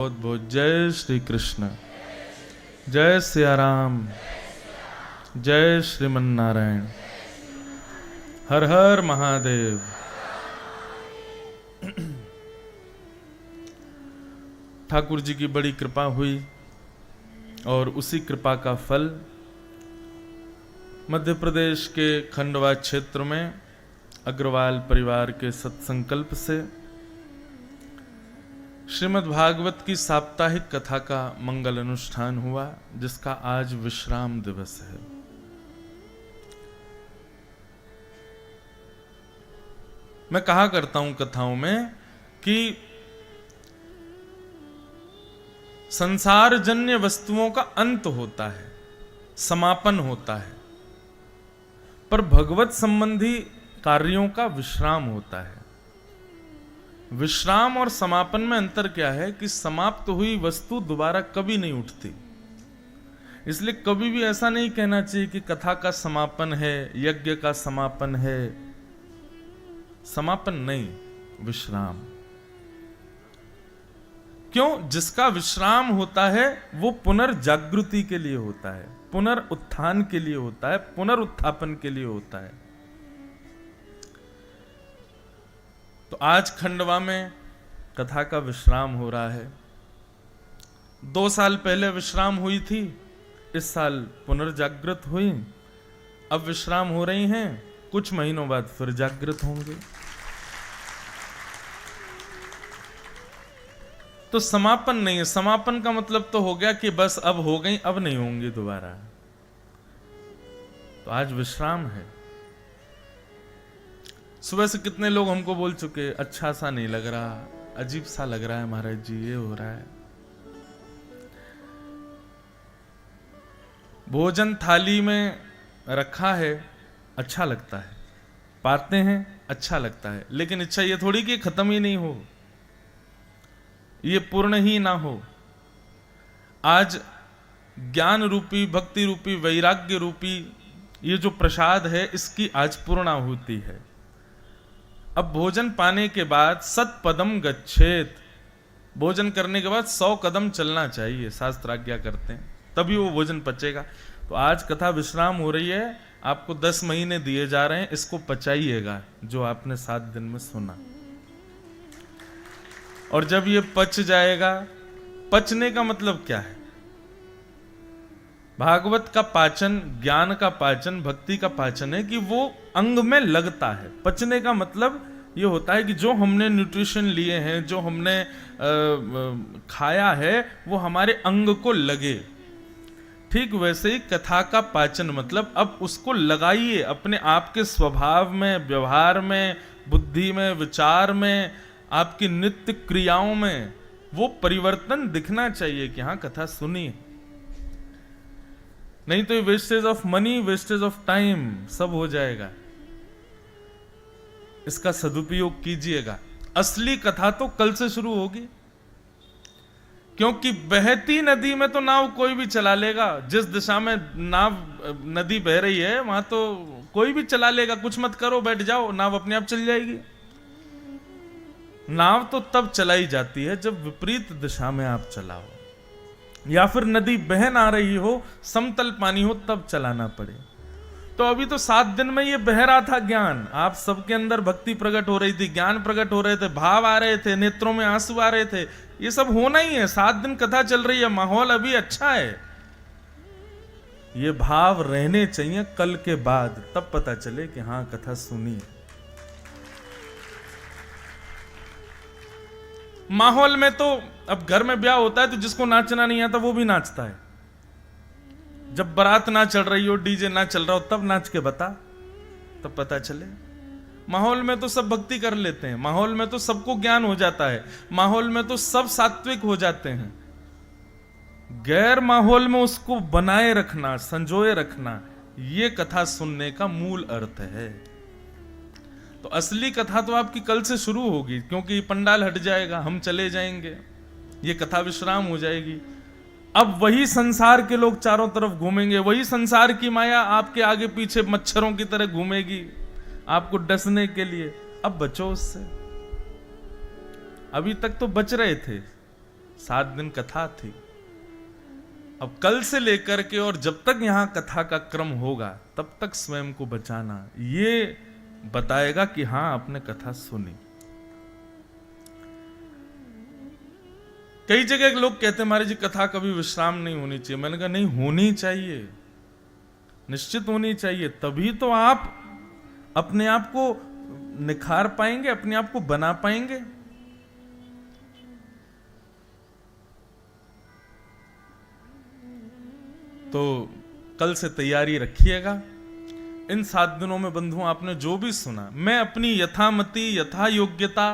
बहुत बहुत जय श्री कृष्ण, जय सिया राम, जय श्रीमन नारायण, हर हर महादेव। ठाकुर जी की बड़ी कृपा हुई और उसी कृपा का फल मध्य प्रदेश के खंडवा क्षेत्र में अग्रवाल परिवार के सत्संकल्प से श्रीमद् भागवत की साप्ताहिक कथा का मंगल अनुष्ठान हुआ, जिसका आज विश्राम दिवस है। मैं कहा करता हूं कथाओं में कि संसारजन्य वस्तुओं का अंत होता है, समापन होता है, पर भगवत संबंधी कार्यों का विश्राम होता है। विश्राम और समापन में अंतर क्या है कि समाप्त हुई वस्तु दोबारा कभी नहीं उठती। इसलिए कभी भी ऐसा नहीं कहना चाहिए कि कथा का समापन है, यज्ञ का समापन है। समापन नहीं, विश्राम। क्यों? जिसका विश्राम होता है वो पुनर्जागृति के लिए होता है, पुनरुत्थान के लिए होता है, पुनरुत्थापन के लिए होता है। तो आज खंडवा में कथा का विश्राम हो रहा है। 2 साल पहले विश्राम हुई थी, इस साल पुनर्जागृत हुई, अब विश्राम हो रही हैं, कुछ महीनों बाद फिर जागृत होंगे। तो समापन नहीं है। समापन का मतलब तो हो गया कि बस अब हो गई, अब नहीं होंगी दोबारा। तो आज विश्राम है। सुबह से कितने लोग हमको बोल चुके, अच्छा सा नहीं लग रहा, अजीब सा लग रहा है महाराज जी, ये हो रहा है। भोजन थाली में रखा है, अच्छा लगता है, पाते हैं, अच्छा लगता है, लेकिन इच्छा ये थोड़ी कि खत्म ही नहीं हो, ये पूर्ण ही ना हो। आज ज्ञान रूपी, भक्ति रूपी, वैराग्य रूपी ये जो प्रसाद है, इसकी आज पूर्णाहुति है। अब भोजन पाने के बाद 100 पदम गच्छेत, भोजन करने के बाद 100 कदम चलना चाहिए, शास्त्र आज्ञा करते हैं, तभी वो भोजन पचेगा। तो आज कथा विश्राम हो रही है, आपको 10 महीने दिए जा रहे हैं, इसको पचाइएगा जो आपने 7 दिन में सुना। और जब ये पच जाएगा, पचने का मतलब क्या है? भागवत का पाचन, ज्ञान का पाचन, भक्ति का पाचन है कि वो अंग में लगता है। पचने का मतलब ये होता है कि जो हमने न्यूट्रिशन लिए हैं, जो हमने खाया है, वो हमारे अंग को लगे। ठीक वैसे ही कथा का पाचन मतलब अब उसको लगाइए अपने आप के स्वभाव में, व्यवहार में, बुद्धि में, विचार में, आपकी नित्य क्रियाओं में वो परिवर्तन दिखना चाहिए कि हाँ कथा सुनी। नहीं तो ये wastage of money, wastage of time सब हो जाएगा। इसका सदुपयोग कीजिएगा। असली कथा तो कल से शुरू होगी, क्योंकि बहती नदी में तो नाव कोई भी चला लेगा। जिस दिशा में नदी बह रही है वहां तो कोई भी चला लेगा, कुछ मत करो, बैठ जाओ, नाव अपने आप चल जाएगी। नाव तो तब चलाई जाती है जब विपरीत दिशा में आप चलाओ, या फिर नदी बहन आ रही हो, समतल पानी हो, तब चलाना पड़े। तो अभी तो 7 दिन में ये बह रहा था ज्ञान, आप सबके अंदर भक्ति प्रकट हो रही थी, ज्ञान प्रकट हो रहे थे, भाव आ रहे थे, नेत्रों में आंसू आ रहे थे। ये सब होना ही है। 7 दिन कथा चल रही है, माहौल अभी अच्छा है। ये भाव रहने चाहिए कल के बाद, तब पता चले कि हाँ कथा सुनी है। माहौल में तो अब घर में ब्याह होता है तो जिसको नाचना नहीं आता वो भी नाचता है। जब बारात ना चल रही हो, डीजे ना चल रहा हो, तब नाच के बता, तब पता चले। माहौल में तो सब भक्ति कर लेते हैं, माहौल में तो सबको ज्ञान हो जाता है, माहौल में तो सब सात्विक हो जाते हैं। गैर माहौल में उसको बनाए रखना, संजोए रखना, ये कथा सुनने का मूल अर्थ है। तो असली कथा तो आपकी कल से शुरू होगी, क्योंकि पंडाल हट जाएगा, हम चले जाएंगे, ये कथा विश्राम हो जाएगी। अब वही संसार के लोग चारों तरफ घूमेंगे, वही संसार की माया आपके आगे पीछे मच्छरों की तरह घूमेगी आपको डसने के लिए। अब बचो उससे। अभी तक तो बच रहे थे, 7 दिन कथा थी। अब कल से लेकर के और जब तक यहां कथा का क्रम होगा तब तक स्वयं को बचाना, ये बताएगा कि हां आपने कथा सुनी। कई जगह लोग कहते हैं महाराज जी कथा कभी विश्राम नहीं होनी चाहिए। मैंने कहा नहीं, होनी चाहिए, निश्चित होनी चाहिए, तभी तो आप अपने आप को निखार पाएंगे, अपने आप को बना पाएंगे। तो कल से तैयारी रखिएगा। इन 7 दिनों में बंधुओं आपने जो भी सुना, मैं अपनी यथामति यथा योग्यता,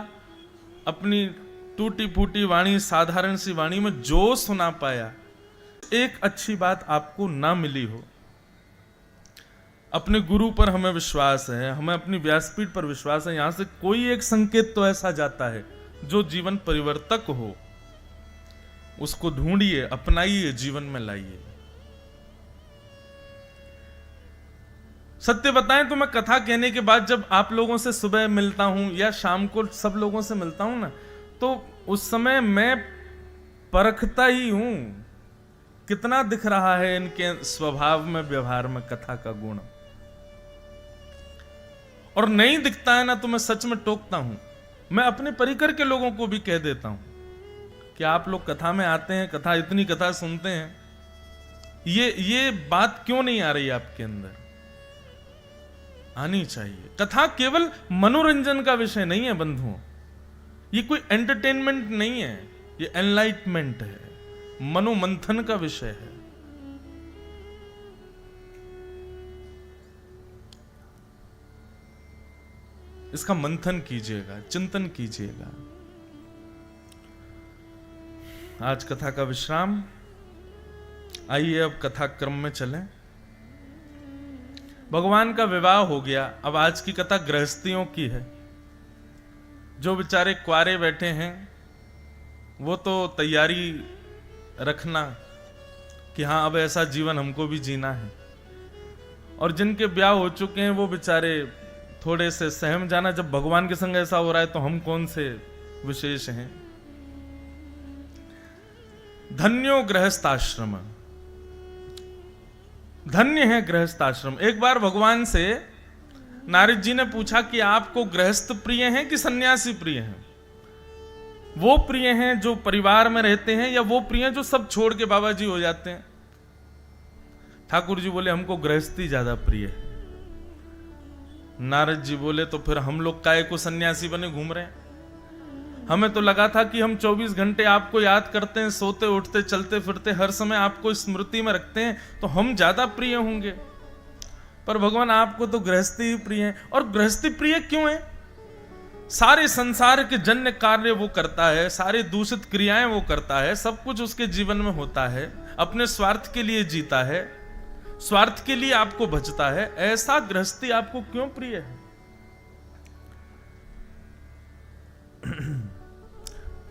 अपनी टूटी फूटी वाणी, साधारण सी वाणी में जो सुना पाया, एक अच्छी बात आपको ना मिली हो। अपने गुरु पर हमें विश्वास है, हमें अपनी व्यासपीठ पर विश्वास है, यहां से कोई एक संकेत तो ऐसा जाता है जो जीवन परिवर्तक हो, उसको ढूंढिए, अपनाइए, जीवन में लाइए। सत्य बताएं तो मैं कथा कहने के बाद जब आप लोगों से सुबह मिलता हूं या शाम को सब लोगों से मिलता हूं ना, तो उस समय मैं परखता ही हूं कितना दिख रहा है इनके स्वभाव में, व्यवहार में कथा का गुण। और नहीं दिखता है ना तो मैं सच में टोकता हूं। मैं अपने परिकर के लोगों को भी कह देता हूं कि आप लोग कथा में आते हैं, कथा इतनी कथा सुनते हैं, ये बात क्यों नहीं आ रही आपके अंदर? आनी चाहिए। कथा केवल मनोरंजन का विषय नहीं है बंधुओं, ये कोई एंटरटेनमेंट नहीं है, ये एनलाइटमेंट है, मनोमंथन का विषय है। इसका मंथन कीजिएगा, चिंतन कीजिएगा। आज कथा का विश्राम। आइए अब कथा क्रम में चलें। भगवान का विवाह हो गया, अब आज की कथा गृहस्थियों की है। जो बेचारे कुंवारे बैठे हैं वो तो तैयारी रखना कि हाँ अब ऐसा जीवन हमको भी जीना है, और जिनके ब्याह हो चुके हैं वो बेचारे थोड़े से सहम जाना, जब भगवान के संग ऐसा हो रहा है तो हम कौन से विशेष हैं। धन्यो गृहस्थाश्रम, धन्य है गृहस्थाश्रम। एक बार भगवान से नारद जी ने पूछा कि आपको गृहस्थ प्रिय हैं कि सन्यासी प्रिय हैं? वो प्रिय हैं जो परिवार में रहते हैं या वो प्रिय हैं जो सब छोड़ के बाबा जी हो जाते हैं? ठाकुर जी बोले हमको गृहस्थी ज्यादा प्रिय है। नारद जी बोले तो फिर हम लोग काहे को सन्यासी बने घूम रहे हैं? हमें तो लगा था कि हम 24 घंटे आपको याद करते हैं, सोते उठते चलते फिरते हर समय आपको स्मृति में रखते हैं, तो हम ज्यादा प्रिय होंगे। पर भगवान आपको तो गृहस्थी ही प्रिय है। और गृहस्थी प्रिय क्यों है? सारे संसार के जन्य कार्य वो करता है, सारे दूषित क्रियाएं वो करता है, सब कुछ उसके जीवन में होता है, अपने स्वार्थ के लिए जीता है, स्वार्थ के लिए आपको बचता है। ऐसा गृहस्थी आपको क्यों प्रिय है?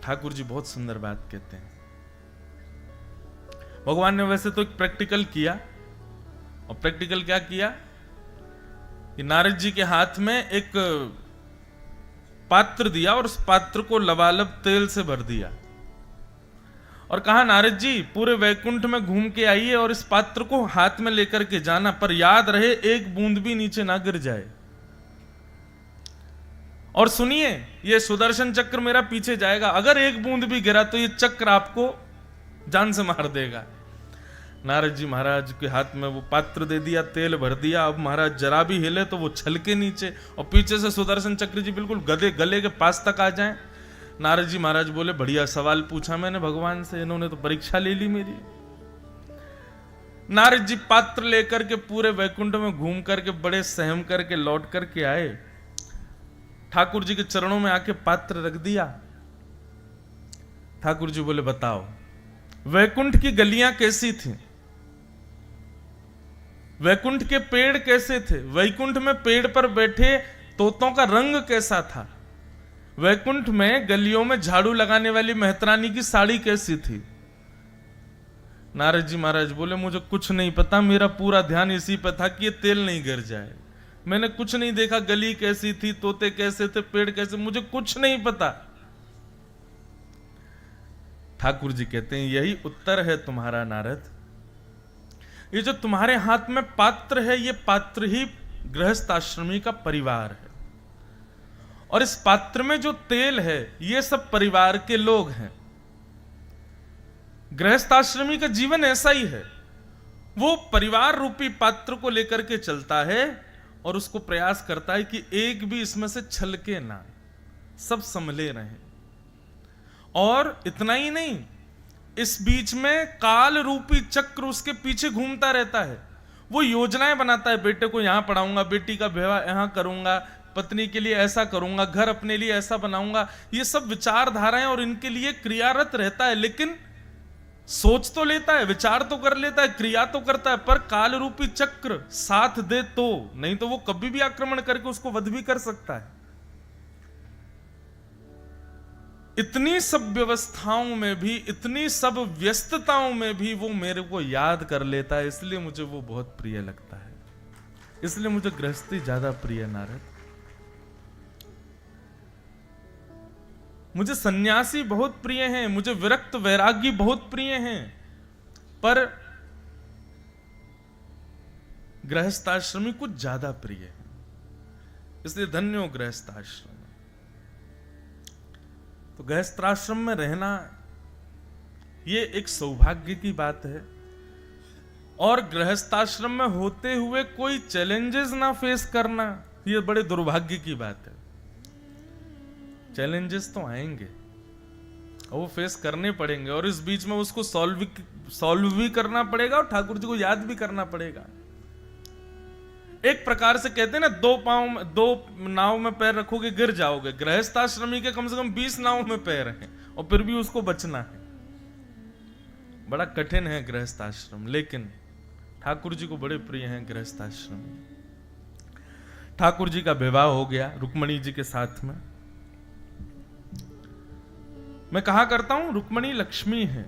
ठाकुर जी बहुत सुंदर बात कहते हैं। भगवान ने वैसे तो एक प्रैक्टिकल किया, और प्रैक्टिकल क्या किया कि नारद जी के हाथ में एक पात्र दिया और उस पात्र को लबालब तेल से भर दिया और कहा नारद जी पूरे वैकुंठ में घूम के आइए और इस पात्र को हाथ में लेकर के जाना, पर याद रहे एक बूंद भी नीचे ना गिर जाए। और सुनिए, ये सुदर्शन चक्र मेरा पीछे जाएगा, अगर एक बूंद भी गिरा तो ये चक्र आपको जान से मार देगा। नारद जी महाराज के हाथ में वो पात्र दे दिया, तेल भर दिया। अब महाराज जरा भी हिले तो वो छलके नीचे, और पीछे से सुदर्शन चक्र जी बिल्कुल गले के पास तक आ जाएं। नारद जी महाराज बोले बढ़िया सवाल पूछा मैंने भगवान से, इन्होंने तो परीक्षा ले ली मेरी। नारद जी पात्र लेकर के पूरे वैकुंठ में घूम करके बड़े सहम करके लौट करके आए, ठाकुर जी के चरणों में आके पात्र रख दिया। ठाकुर जी बोले बताओ वैकुंठ की गलियां कैसी थी, वैकुंठ के पेड़ कैसे थे, वैकुंठ में पेड़ पर बैठे तोतों का रंग कैसा था, वैकुंठ में गलियों में झाड़ू लगाने वाली मेहतरानी की साड़ी कैसी थी। नारद जी महाराज बोले मुझे कुछ नहीं पता, मेरा पूरा ध्यान इसी पर था कि ये तेल नहीं गिर जाए। मैंने कुछ नहीं देखा, गली कैसी थी, तोते कैसे थे, पेड़ कैसे, मुझे कुछ नहीं पता। ठाकुर जी कहते हैं यही उत्तर है तुम्हारा नारद। ये जो तुम्हारे हाथ में पात्र है, ये पात्र ही गृहस्थ आश्रमी का परिवार है, और इस पात्र में जो तेल है ये सब परिवार के लोग हैं। गृहस्थ आश्रमी का जीवन ऐसा ही है, वो परिवार रूपी पात्र को लेकर के चलता है और उसको प्रयास करता है कि एक भी इसमें से छलके ना, सब संभले रहें। और इतना ही नहीं, इस बीच में काल रूपी चक्र उसके पीछे घूमता रहता है। वो योजनाएं बनाता है, बेटे को यहां पढ़ाऊंगा, बेटी का विवाह यहां करूंगा, पत्नी के लिए ऐसा करूंगा, घर अपने लिए ऐसा बनाऊंगा। ये सब विचारधाराएं और इनके लिए क्रियारत रहता है, लेकिन सोच तो लेता है, विचार तो कर लेता है, क्रिया तो करता है, पर काल रूपी चक्र साथ दे तो, नहीं तो वो कभी भी आक्रमण करके उसको वध भी कर सकता है। इतनी सब व्यवस्थाओं में भी, इतनी सब व्यस्तताओं में भी वो मेरे को याद कर लेता है, इसलिए मुझे वो बहुत प्रिय लगता है। इसलिए मुझे गृहस्थी ज्यादा प्रिय नारद। मुझे सन्यासी बहुत प्रिय हैं, मुझे विरक्त वैरागी बहुत प्रिय हैं, पर गृहस्थाश्रमी कुछ ज्यादा प्रिय है। इसलिए धन्य हो गृहस्थाश्रम। तो गृहस्थाश्रम में रहना ये एक सौभाग्य की बात है, और गृहस्थाश्रम में होते हुए कोई चैलेंजेस ना फेस करना ये बड़े दुर्भाग्य की बात है। चैलेंजेस तो आएंगे और वो फेस करने पड़ेंगे, और इस बीच में उसको सॉल्व भी करना पड़ेगा और ठाकुर जी को याद भी करना पड़ेगा। एक प्रकार से कहते हैं ना, दो नाव में पैर रखोगे गिर जाओगे। गृहस्थाश्रमी के कम से कम 20 नाव में पैर हैं और फिर भी उसको बचना है। बड़ा कठिन है गृहस्थाश्रम, लेकिन ठाकुर जी को बड़े प्रिय हैं गृहस्थाश्रम। ठाकुर जी का विवाह हो गया रुक्मणी जी के साथ में। मैं कहा करता हूं रुक्मणी लक्ष्मी है,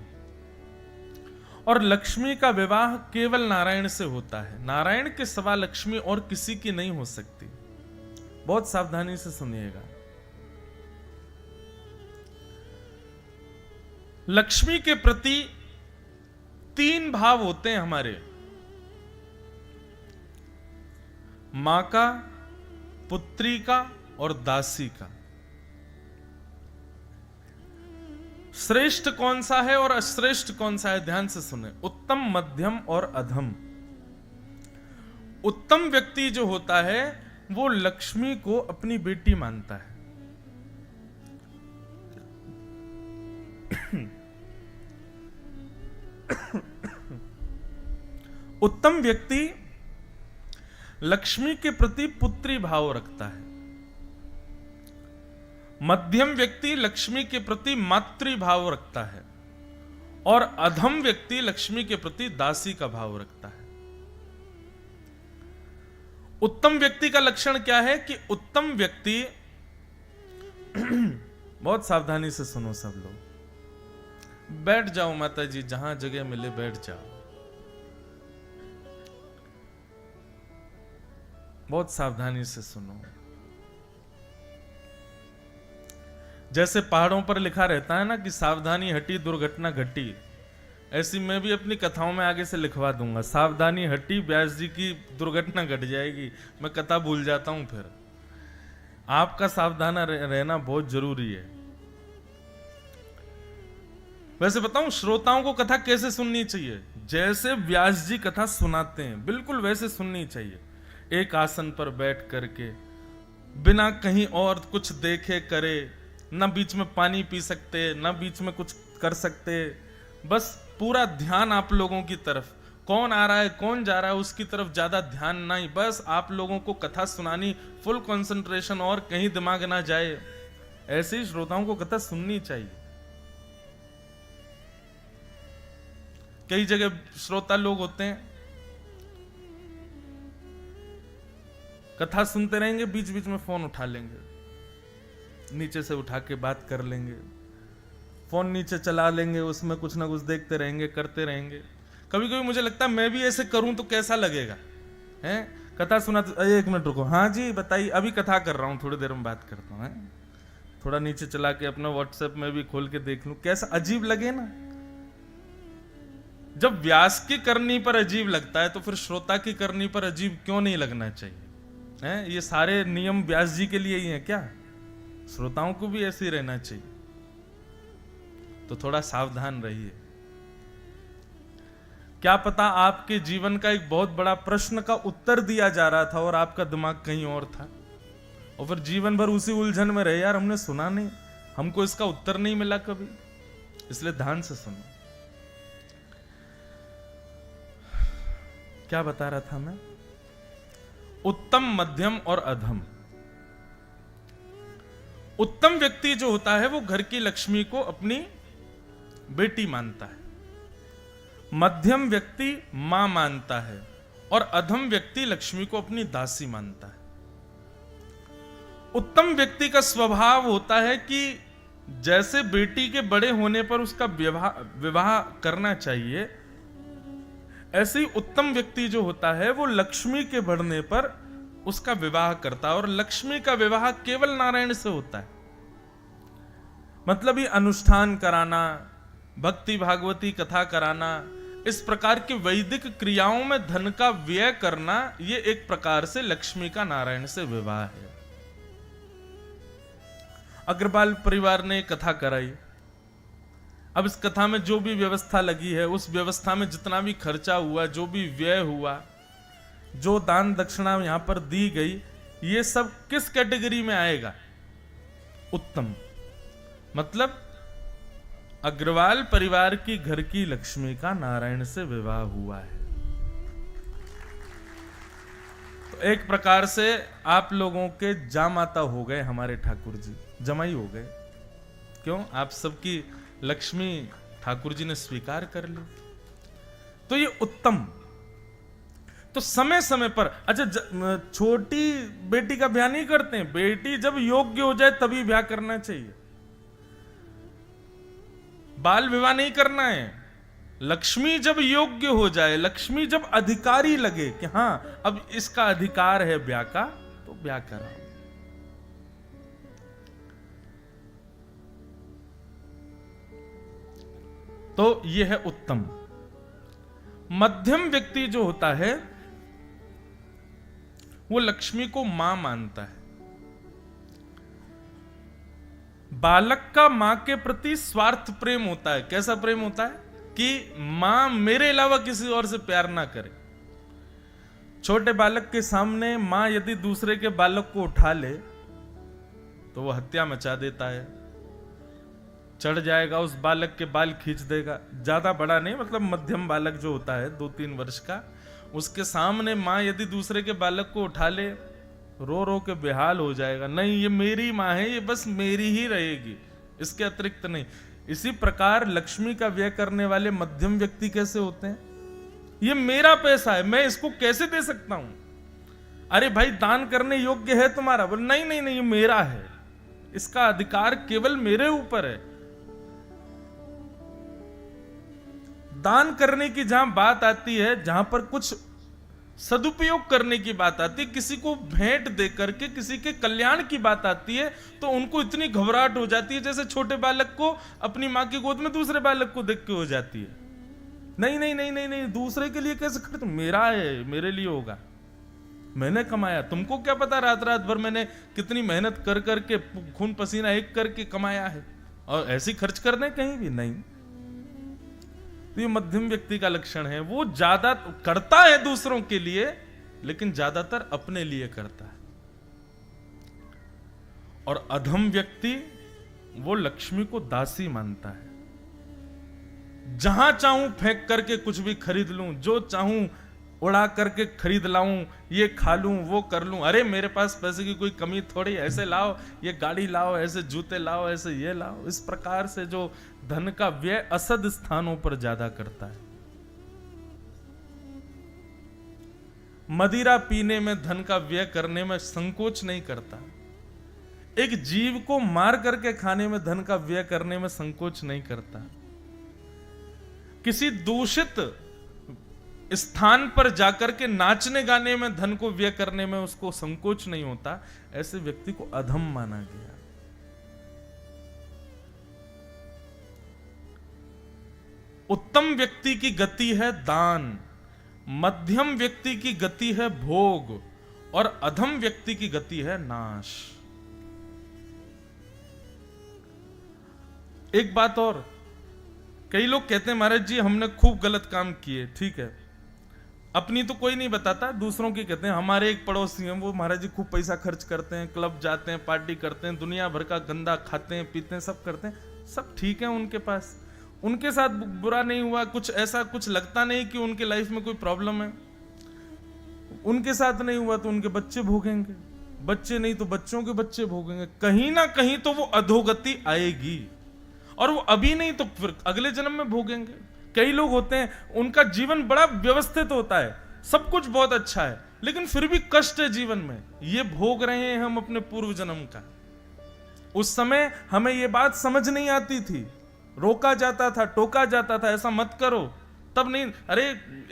और लक्ष्मी का विवाह केवल नारायण से होता है। नारायण के सिवा लक्ष्मी और किसी की नहीं हो सकती। बहुत सावधानी से सुनिएगा। लक्ष्मी के प्रति 3 भाव होते हैं हमारे, मां का, पुत्री का और दासी का। श्रेष्ठ कौन सा है और अश्रेष्ठ कौन सा है, ध्यान से सुने। उत्तम, मध्यम और अधम। उत्तम व्यक्ति जो होता है वो लक्ष्मी को अपनी बेटी मानता है। उत्तम व्यक्ति लक्ष्मी के प्रति पुत्री भाव रखता है। मध्यम व्यक्ति लक्ष्मी के प्रति मातृ भाव रखता है, और अधम व्यक्ति लक्ष्मी के प्रति दासी का भाव रखता है। उत्तम व्यक्ति का लक्षण क्या है कि उत्तम व्यक्ति बहुत सावधानी से सुनो सब लोग। बैठ जाओ माता जी, जहां जगह मिले बैठ जाओ। बहुत सावधानी से सुनो। जैसे पहाड़ों पर लिखा रहता है ना कि सावधानी हटी दुर्घटना घटी, ऐसी मैं भी अपनी कथाओं में आगे से लिखवा दूंगा। सावधानी हटी व्यास जी की दुर्घटना घट जाएगी, मैं कथा भूल जाता हूं। फिर आपका सावधान रहना बहुत जरूरी है। वैसे बताऊं श्रोताओं को कथा कैसे सुननी चाहिए? जैसे व्यास जी कथा सुनाते हैं बिल्कुल वैसे सुननी चाहिए। एक आसन पर बैठ करके, बिना कहीं और कुछ देखे करे, ना बीच में पानी पी सकते, ना बीच में कुछ कर सकते, बस पूरा ध्यान आप लोगों की तरफ। कौन आ रहा है कौन जा रहा है उसकी तरफ ज्यादा ध्यान नहीं, बस आप लोगों को कथा सुनानी, फुल कंसंट्रेशन, और कहीं दिमाग ना जाए। ऐसे ही श्रोताओं को कथा सुननी चाहिए। कई जगह श्रोता लोग होते हैं, कथा सुनते रहेंगे, बीच बीच में फोन उठा लेंगे, नीचे से उठा के बात कर लेंगे, फोन नीचे चला लेंगे, उसमें कुछ ना कुछ देखते रहेंगे, करते रहेंगे। कभी कभी मुझे लगता है मैं भी ऐसे करूं तो कैसा लगेगा, हैं? कथा सुना तो एक मिनट रुको, हाँ जी बताइए, अभी कथा कर रहा हूं, थोड़ी देर में बात करता हूं। थोड़ा नीचे चला के अपना व्हाट्सएप में भी खोल के देख लूं, कैसा अजीब लगे ना। जब व्यास की करनी पर अजीब लगता है तो फिर श्रोता की करनी पर अजीब क्यों नहीं लगना चाहिए? है ये सारे नियम व्यास जी के लिए ही हैं क्या? श्रोताओं को भी ऐसे ही रहना चाहिए। तो थोड़ा सावधान रहिए। क्या पता आपके जीवन का एक बहुत बड़ा प्रश्न का उत्तर दिया जा रहा था और आपका दिमाग कहीं और था, और फिर जीवन भर उसी उलझन में रहे, यार हमने सुना नहीं, हमको इसका उत्तर नहीं मिला कभी। इसलिए ध्यान से सुनो। क्या बता रहा था मैं? उत्तम, मध्यम और अधम। उत्तम व्यक्ति जो होता है वो घर की लक्ष्मी को अपनी बेटी मानता है, मध्यम व्यक्ति मां मानता है, और अधम व्यक्ति लक्ष्मी को अपनी दासी मानता है। उत्तम व्यक्ति का स्वभाव होता है कि जैसे बेटी के बड़े होने पर उसका विवाह करना चाहिए, ऐसे ही उत्तम व्यक्ति जो होता है वो लक्ष्मी के बढ़ने पर उसका विवाह करता है, और लक्ष्मी का विवाह केवल नारायण से होता है। मतलब ये अनुष्ठान कराना, भक्ति भागवती कथा कराना, इस प्रकार की वैदिक क्रियाओं में धन का व्यय करना, ये एक प्रकार से लक्ष्मी का नारायण से विवाह है। अग्रवाल परिवार ने कथा कराई। अब इस कथा में जो भी व्यवस्था लगी है, उस व्यवस्था में जितना भी खर्चा हुआ, जो भी व्यय हुआ, जो दान दक्षिणा यहां पर दी गई, ये सब किस कैटेगरी में आएगा? उत्तम। मतलब अग्रवाल परिवार की घर की लक्ष्मी का नारायण से विवाह हुआ है। तो एक प्रकार से आप लोगों के जामाता हो गए हमारे ठाकुर जी, जमाई हो गए। क्यों? आप सबकी लक्ष्मी ठाकुर जी ने स्वीकार कर ली। तो ये उत्तम। तो समय समय पर, अच्छा छोटी बेटी का ब्याह नहीं करते हैं, बेटी जब योग्य हो जाए तभी ब्याह करना चाहिए। बाल विवाह नहीं करना है। लक्ष्मी जब योग्य हो जाए, लक्ष्मी जब अधिकारी लगे कि हां अब इसका अधिकार है ब्याह का, तो ब्याह कराओ। तो यह है उत्तम। मध्यम व्यक्ति जो होता है वो लक्ष्मी को मां मानता है। बालक का मां के प्रति स्वार्थ प्रेम होता है। कैसा प्रेम होता है? कि मां मेरे अलावा किसी और से प्यार ना करे। छोटे बालक के सामने मां यदि दूसरे के बालक को उठा ले तो वो हत्या मचा देता है, चढ़ जाएगा, उस बालक के बाल खींच देगा। ज्यादा बड़ा नहीं, मतलब मध्यम बालक जो होता है 2-3 वर्ष का, उसके सामने मां यदि दूसरे के बालक को उठा ले, रो रो के बेहाल हो जाएगा। नहीं, ये मेरी मां है, ये बस मेरी ही रहेगी, इसके अतिरिक्त नहीं। इसी प्रकार लक्ष्मी का व्यय करने वाले मध्यम व्यक्ति कैसे होते हैं? ये मेरा पैसा है, मैं इसको कैसे दे सकता हूं? अरे भाई दान करने योग्य है तुम्हारा? बोल नहीं नहीं नहीं, ये मेरा है, इसका अधिकार केवल मेरे ऊपर है। दान करने की जहां बात आती है, जहां पर कुछ सदुपयोग करने की बात आती है, किसी को भेंट देकर के किसी के कल्याण की बात आती है, तो उनको इतनी घबराहट हो जाती है जैसे छोटे बालक को अपनी मां की गोद में दूसरे बालक को देख के हो जाती है। नहीं नहीं नहीं नहीं नहीं, दूसरे के लिए कैसे खरीद? मेरा है, मेरे लिए होगा, मैंने कमाया। तुमको क्या पता रात रात भर मैंने कितनी मेहनत कर करके, खून पसीना एक करके कमाया है, और ऐसी खर्च कर दें कहीं भी? नहीं। तो ये मध्यम व्यक्ति का लक्षण है। वो ज्यादा करता है दूसरों के लिए, लेकिन ज्यादातर अपने लिए करता है। और अधम व्यक्ति वो लक्ष्मी को दासी मानता है। जहां चाहूं फेंक करके कुछ भी खरीद लूं, जो चाहूं उड़ा करके खरीद लाऊं, ये खा लूं, वो कर लूं। अरे मेरे पास पैसे की कोई कमी थोड़ी, ऐसे लाओ, ये गाड़ी लाओ, ऐसे जूते लाओ, ऐसे ये लाओ। इस प्रकार से जो धन का व्यय असद स्थानों पर ज्यादा करता है। मदिरा पीने में धन का व्यय करने में संकोच नहीं करता। एक जीव को मार करके खाने में धन का व्यय करने में संकोच नहीं करता। किसी दूषित स्थान पर जाकर के नाचने गाने में धन को व्यय करने में उसको संकोच नहीं होता। ऐसे व्यक्ति को अधम माना गया। उत्तम व्यक्ति की गति है दान, मध्यम व्यक्ति की गति है भोग, और अधम व्यक्ति की गति है नाश। एक बात और, कई लोग कहते हैं महाराज जी हमने खूब गलत काम किए, ठीक है, अपनी तो कोई नहीं बताता, दूसरों की कहते हैं। हमारे एक पड़ोसी हैं, वो महाराज जी खूब पैसा खर्च करते हैं, क्लब जाते हैं, पार्टी करते हैं, दुनिया भर का गंदा खाते हैं, पीते हैं, सब करते हैं, सब ठीक है उनके पास, उनके साथ बुरा नहीं हुआ, कुछ ऐसा कुछ लगता नहीं कि उनके लाइफ में कोई प्रॉब्लम है। उनके साथ नहीं हुआ तो उनके बच्चे भोगेंगे, बच्चे नहीं तो बच्चों के बच्चे भोगेंगे, कहीं ना कहीं तो वो अधोगति आएगी, और वो अभी नहीं तो फिर अगले जन्म में भोगेंगे। कई लोग होते हैं उनका जीवन बड़ा व्यवस्थित होता है, सब कुछ बहुत अच्छा है, लेकिन फिर भी कष्ट है जीवन में, ये भोग रहे हैं हम अपने पूर्व जन्म का। उस समय हमें ये बात समझ नहीं आती थी, रोका जाता था, टोका जाता था, ऐसा मत करो, तब नहीं, अरे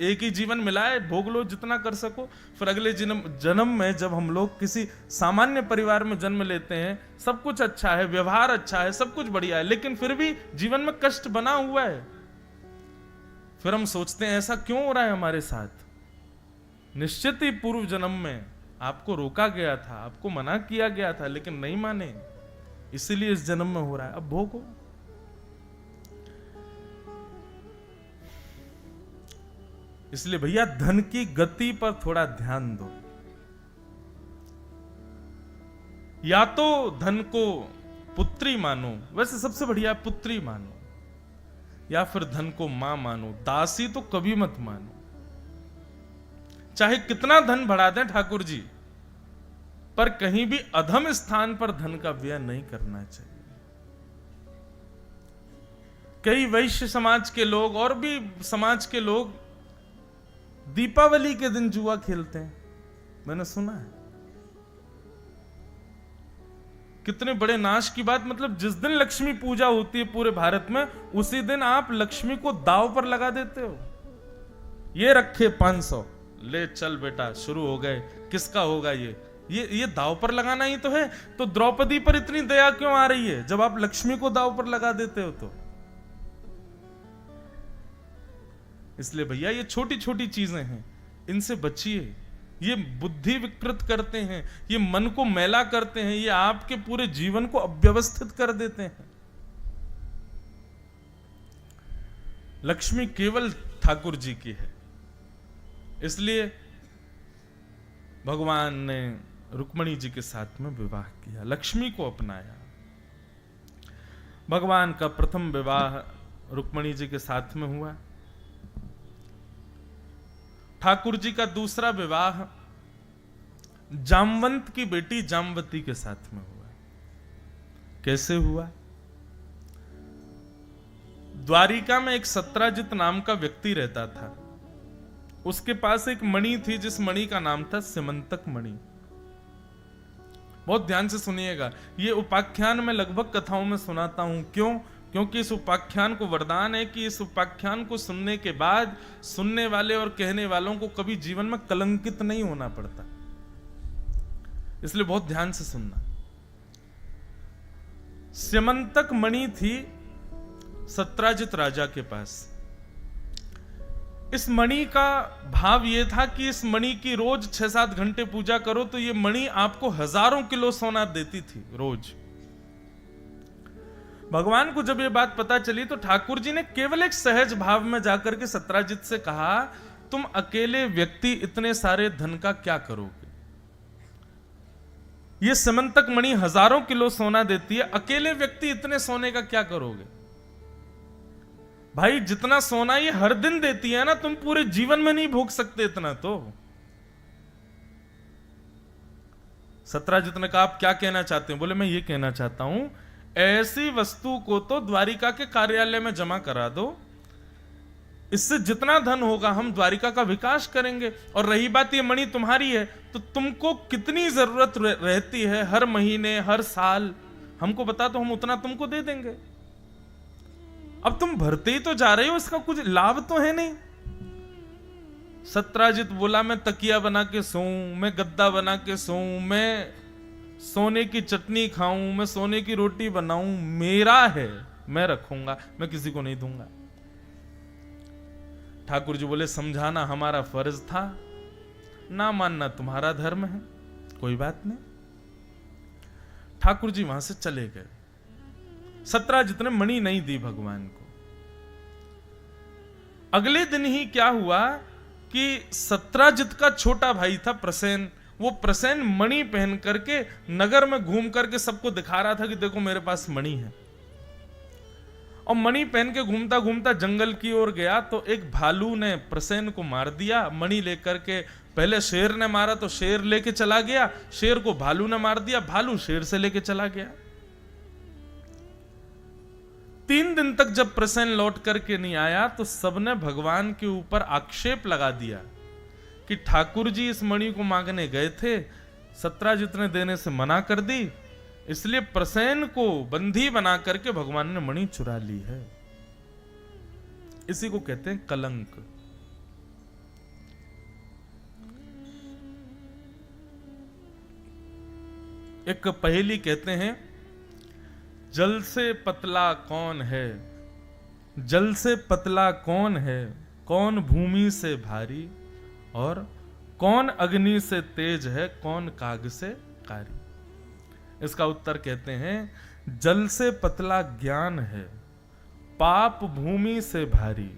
एक ही जीवन मिला है, भोग लो जितना कर सको। फिर अगले जन्म में जब हम लोग किसी सामान्य परिवार में जन्म लेते हैं, सब कुछ अच्छा है, व्यवहार अच्छा है, सब कुछ बढ़िया है, लेकिन फिर भी जीवन में कष्ट बना हुआ है। फिर हम सोचते हैं ऐसा क्यों हो रहा है हमारे साथ। निश्चित ही पूर्व जन्म में आपको रोका गया था, आपको मना किया गया था, लेकिन नहीं माने, इसीलिए इस जन्म में हो रहा है, अब भोगो। इसलिए भैया धन की गति पर थोड़ा ध्यान दो। या तो धन को पुत्री मानो, वैसे सबसे बढ़िया पुत्री मानो, या फिर धन को मां मानो, दासी तो कभी मत मानो। चाहे कितना धन बढ़ा दें ठाकुर जी, पर कहीं भी अधम स्थान पर धन का व्यय नहीं करना चाहिए। कई वैश्य समाज के लोग और भी समाज के लोग दीपावली के दिन जुआ खेलते हैं, मैंने सुना है। कितने बड़े नाश की बात, मतलब जिस दिन लक्ष्मी पूजा होती है पूरे भारत में, उसी दिन आप लक्ष्मी को दांव पर लगा देते हो। ये रखे 500, ले चल बेटा, शुरू हो गए, किसका होगा ये दांव पर लगाना ही तो है। तो द्रौपदी पर इतनी दया क्यों आ रही है जब आप लक्ष्मी को दांव पर लगा देते हो? तो इसलिए भैया ये छोटी छोटी चीजें हैं, इनसे बचिए। ये बुद्धि विकृत करते हैं, ये मन को मैला करते हैं, ये आपके पूरे जीवन को अव्यवस्थित कर देते हैं। लक्ष्मी केवल ठाकुर जी की है, इसलिए भगवान ने रुक्मणी जी के साथ में विवाह किया, लक्ष्मी को अपनाया। भगवान का प्रथम विवाह रुक्मणी जी के साथ में हुआ। ठाकुर जी का दूसरा विवाह जामवंत की बेटी जामवती के साथ में हुआ। कैसे हुआ? द्वारिका में एक सत्राजित नाम का व्यक्ति रहता था, उसके पास एक मणि थी जिस मणि का नाम था सिमंतक मणि। बहुत ध्यान से सुनिएगा, ये उपाख्यान में लगभग कथाओं में सुनाता हूं। क्यों? क्योंकि इस उपाख्यान को वरदान है कि इस उपाख्यान को सुनने के बाद सुनने वाले और कहने वालों को कभी जीवन में कलंकित नहीं होना पड़ता, इसलिए बहुत ध्यान से सुनना। सिमंतक मणि थी सत्राजित राजा के पास। इस मणि का भाव यह था कि इस मणि की रोज 6-7 घंटे पूजा करो तो ये मणि आपको हजारों किलो सोना देती थी रोज। भगवान को जब ये बात पता चली तो ठाकुर जी ने केवल एक सहज भाव में जाकर के सत्राजित से कहा, तुम अकेले व्यक्ति इतने सारे धन का क्या करोगे? ये सिमंतक मणि हजारों किलो सोना देती है, अकेले व्यक्ति इतने सोने का क्या करोगे? भाई जितना सोना ये हर दिन देती है ना, तुम पूरे जीवन में नहीं भोग सकते इतना। तो सत्राजित ने कहा, आप क्या कहना चाहते हैं? बोले मैं ये कहना चाहता हूं, ऐसी वस्तु को तो द्वारिका के कार्यालय में जमा करा दो, इससे जितना धन होगा हम द्वारिका का विकास करेंगे। और रही बात ये मणि तुम्हारी है तो तुमको कितनी जरूरत रहती है हर महीने हर साल, हमको बता दो, हम उतना तुमको दे देंगे। अब तुम भरते ही तो जा रहे हो, इसका कुछ लाभ तो है नहीं। सत्राजित बोला, मैं तकिया बना के सोऊं, मैं गद्दा बना के सोऊं, मैं सोने की चटनी खाऊं, मैं सोने की रोटी बनाऊं, मेरा है, मैं रखूंगा, मैं किसी को नहीं दूंगा। ठाकुर जी बोले समझाना हमारा फर्ज था, ना मानना तुम्हारा धर्म है, कोई बात नहीं। ठाकुर जी वहां से चले गए। सत्राजित ने मणि नहीं दी भगवान को। अगले दिन ही क्या हुआ कि सत्राजित का छोटा भाई था प्रसेन, वो प्रसेन मणि पहन करके नगर में घूम करके सबको दिखा रहा था कि देखो मेरे पास मणि है। और मणि पहन के घूमता घूमता जंगल की ओर गया तो एक भालू ने प्रसेन को मार दिया। मणि लेकर के पहले शेर ने मारा तो शेर लेके चला गया, शेर को भालू ने मार दिया, भालू शेर से लेके चला गया। 3 दिन तक जब प्रसेन लौट करके नहीं आया तो सबने भगवान के ऊपर आक्षेप लगा दिया कि ठाकुर जी इस मणि को मांगने गए थे, सत्राजित ने देने से मना कर दी, इसलिए प्रसेन को बंदी बना करके भगवान ने मणि चुरा ली है। इसी को कहते हैं कलंक। एक पहेली कहते हैं, जल से पतला कौन है, जल से पतला कौन है, कौन भूमि से भारी, और कौन अग्नि से तेज है, कौन काग से कारी। इसका उत्तर कहते हैं, जल से पतला ज्ञान है, पाप भूमि से भारी।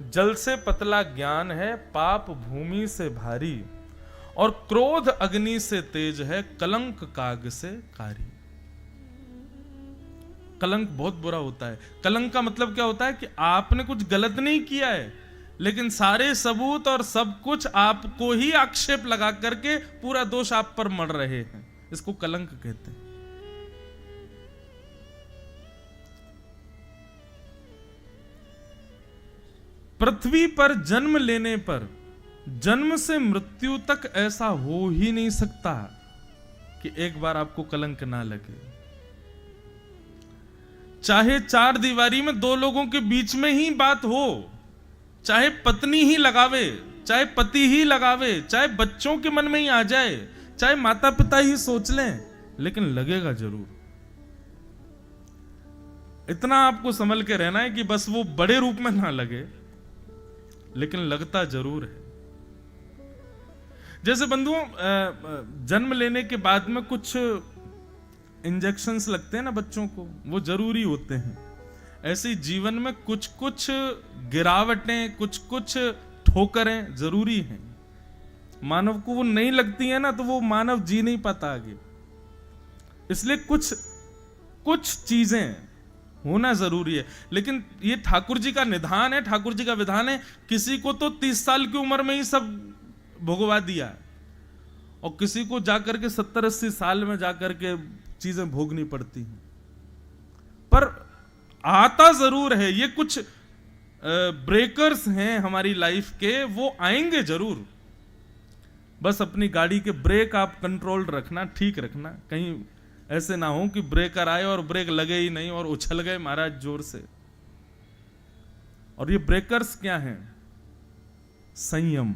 जल से पतला ज्ञान है, पाप भूमि से भारी, और क्रोध अग्नि से तेज है, कलंक काग से कारी। कलंक बहुत बुरा होता है। कलंक का मतलब क्या होता है कि आपने कुछ गलत नहीं किया है, लेकिन सारे सबूत और सब कुछ आपको ही आक्षेप लगा करके पूरा दोष आप पर मढ़ रहे हैं। इसको कलंक कहते हैं। पृथ्वी पर जन्म लेने पर जन्म से मृत्यु तक ऐसा हो ही नहीं सकता कि एक बार आपको कलंक ना लगे। चाहे 4 दीवारी में 2 लोगों के बीच में ही बात हो, चाहे पत्नी ही लगावे, चाहे पति ही लगावे, चाहे बच्चों के मन में ही आ जाए, चाहे माता पिता ही सोच लें, लेकिन लगेगा जरूर। इतना आपको संभल के रहना है कि बस वो बड़े रूप में ना लगे, लेकिन लगता जरूर है। जैसे बंधुओं, जन्म लेने के बाद में कुछ इंजेक्शंस लगते हैं ना बच्चों को, वो जरूरी होते हैं। ऐसे जीवन में कुछ कुछ गिरावटें, कुछ कुछ ठोकरें जरूरी हैं। मानव को वो नहीं लगती है ना तो वो मानव जी नहीं पाता आगे। इसलिए कुछ कुछ चीजें होना जरूरी है। लेकिन ये ठाकुर जी का निधान है, ठाकुर जी का विधान है। किसी को तो 30 साल की उम्र में ही सब भुगवा दिया, और किसी को जाकर के 70-80 साल में जाकर के चीजें भोगनी पड़ती हैं। पर आता जरूर है। ये कुछ ब्रेकर्स हैं हमारी लाइफ के, वो आएंगे जरूर। बस अपनी गाड़ी के ब्रेक आप कंट्रोल रखना, ठीक रखना। कहीं ऐसे ना हो कि ब्रेकर आए और ब्रेक लगे ही नहीं और उछल गए महाराज जोर से। और ये ब्रेकर्स क्या हैं? संयम,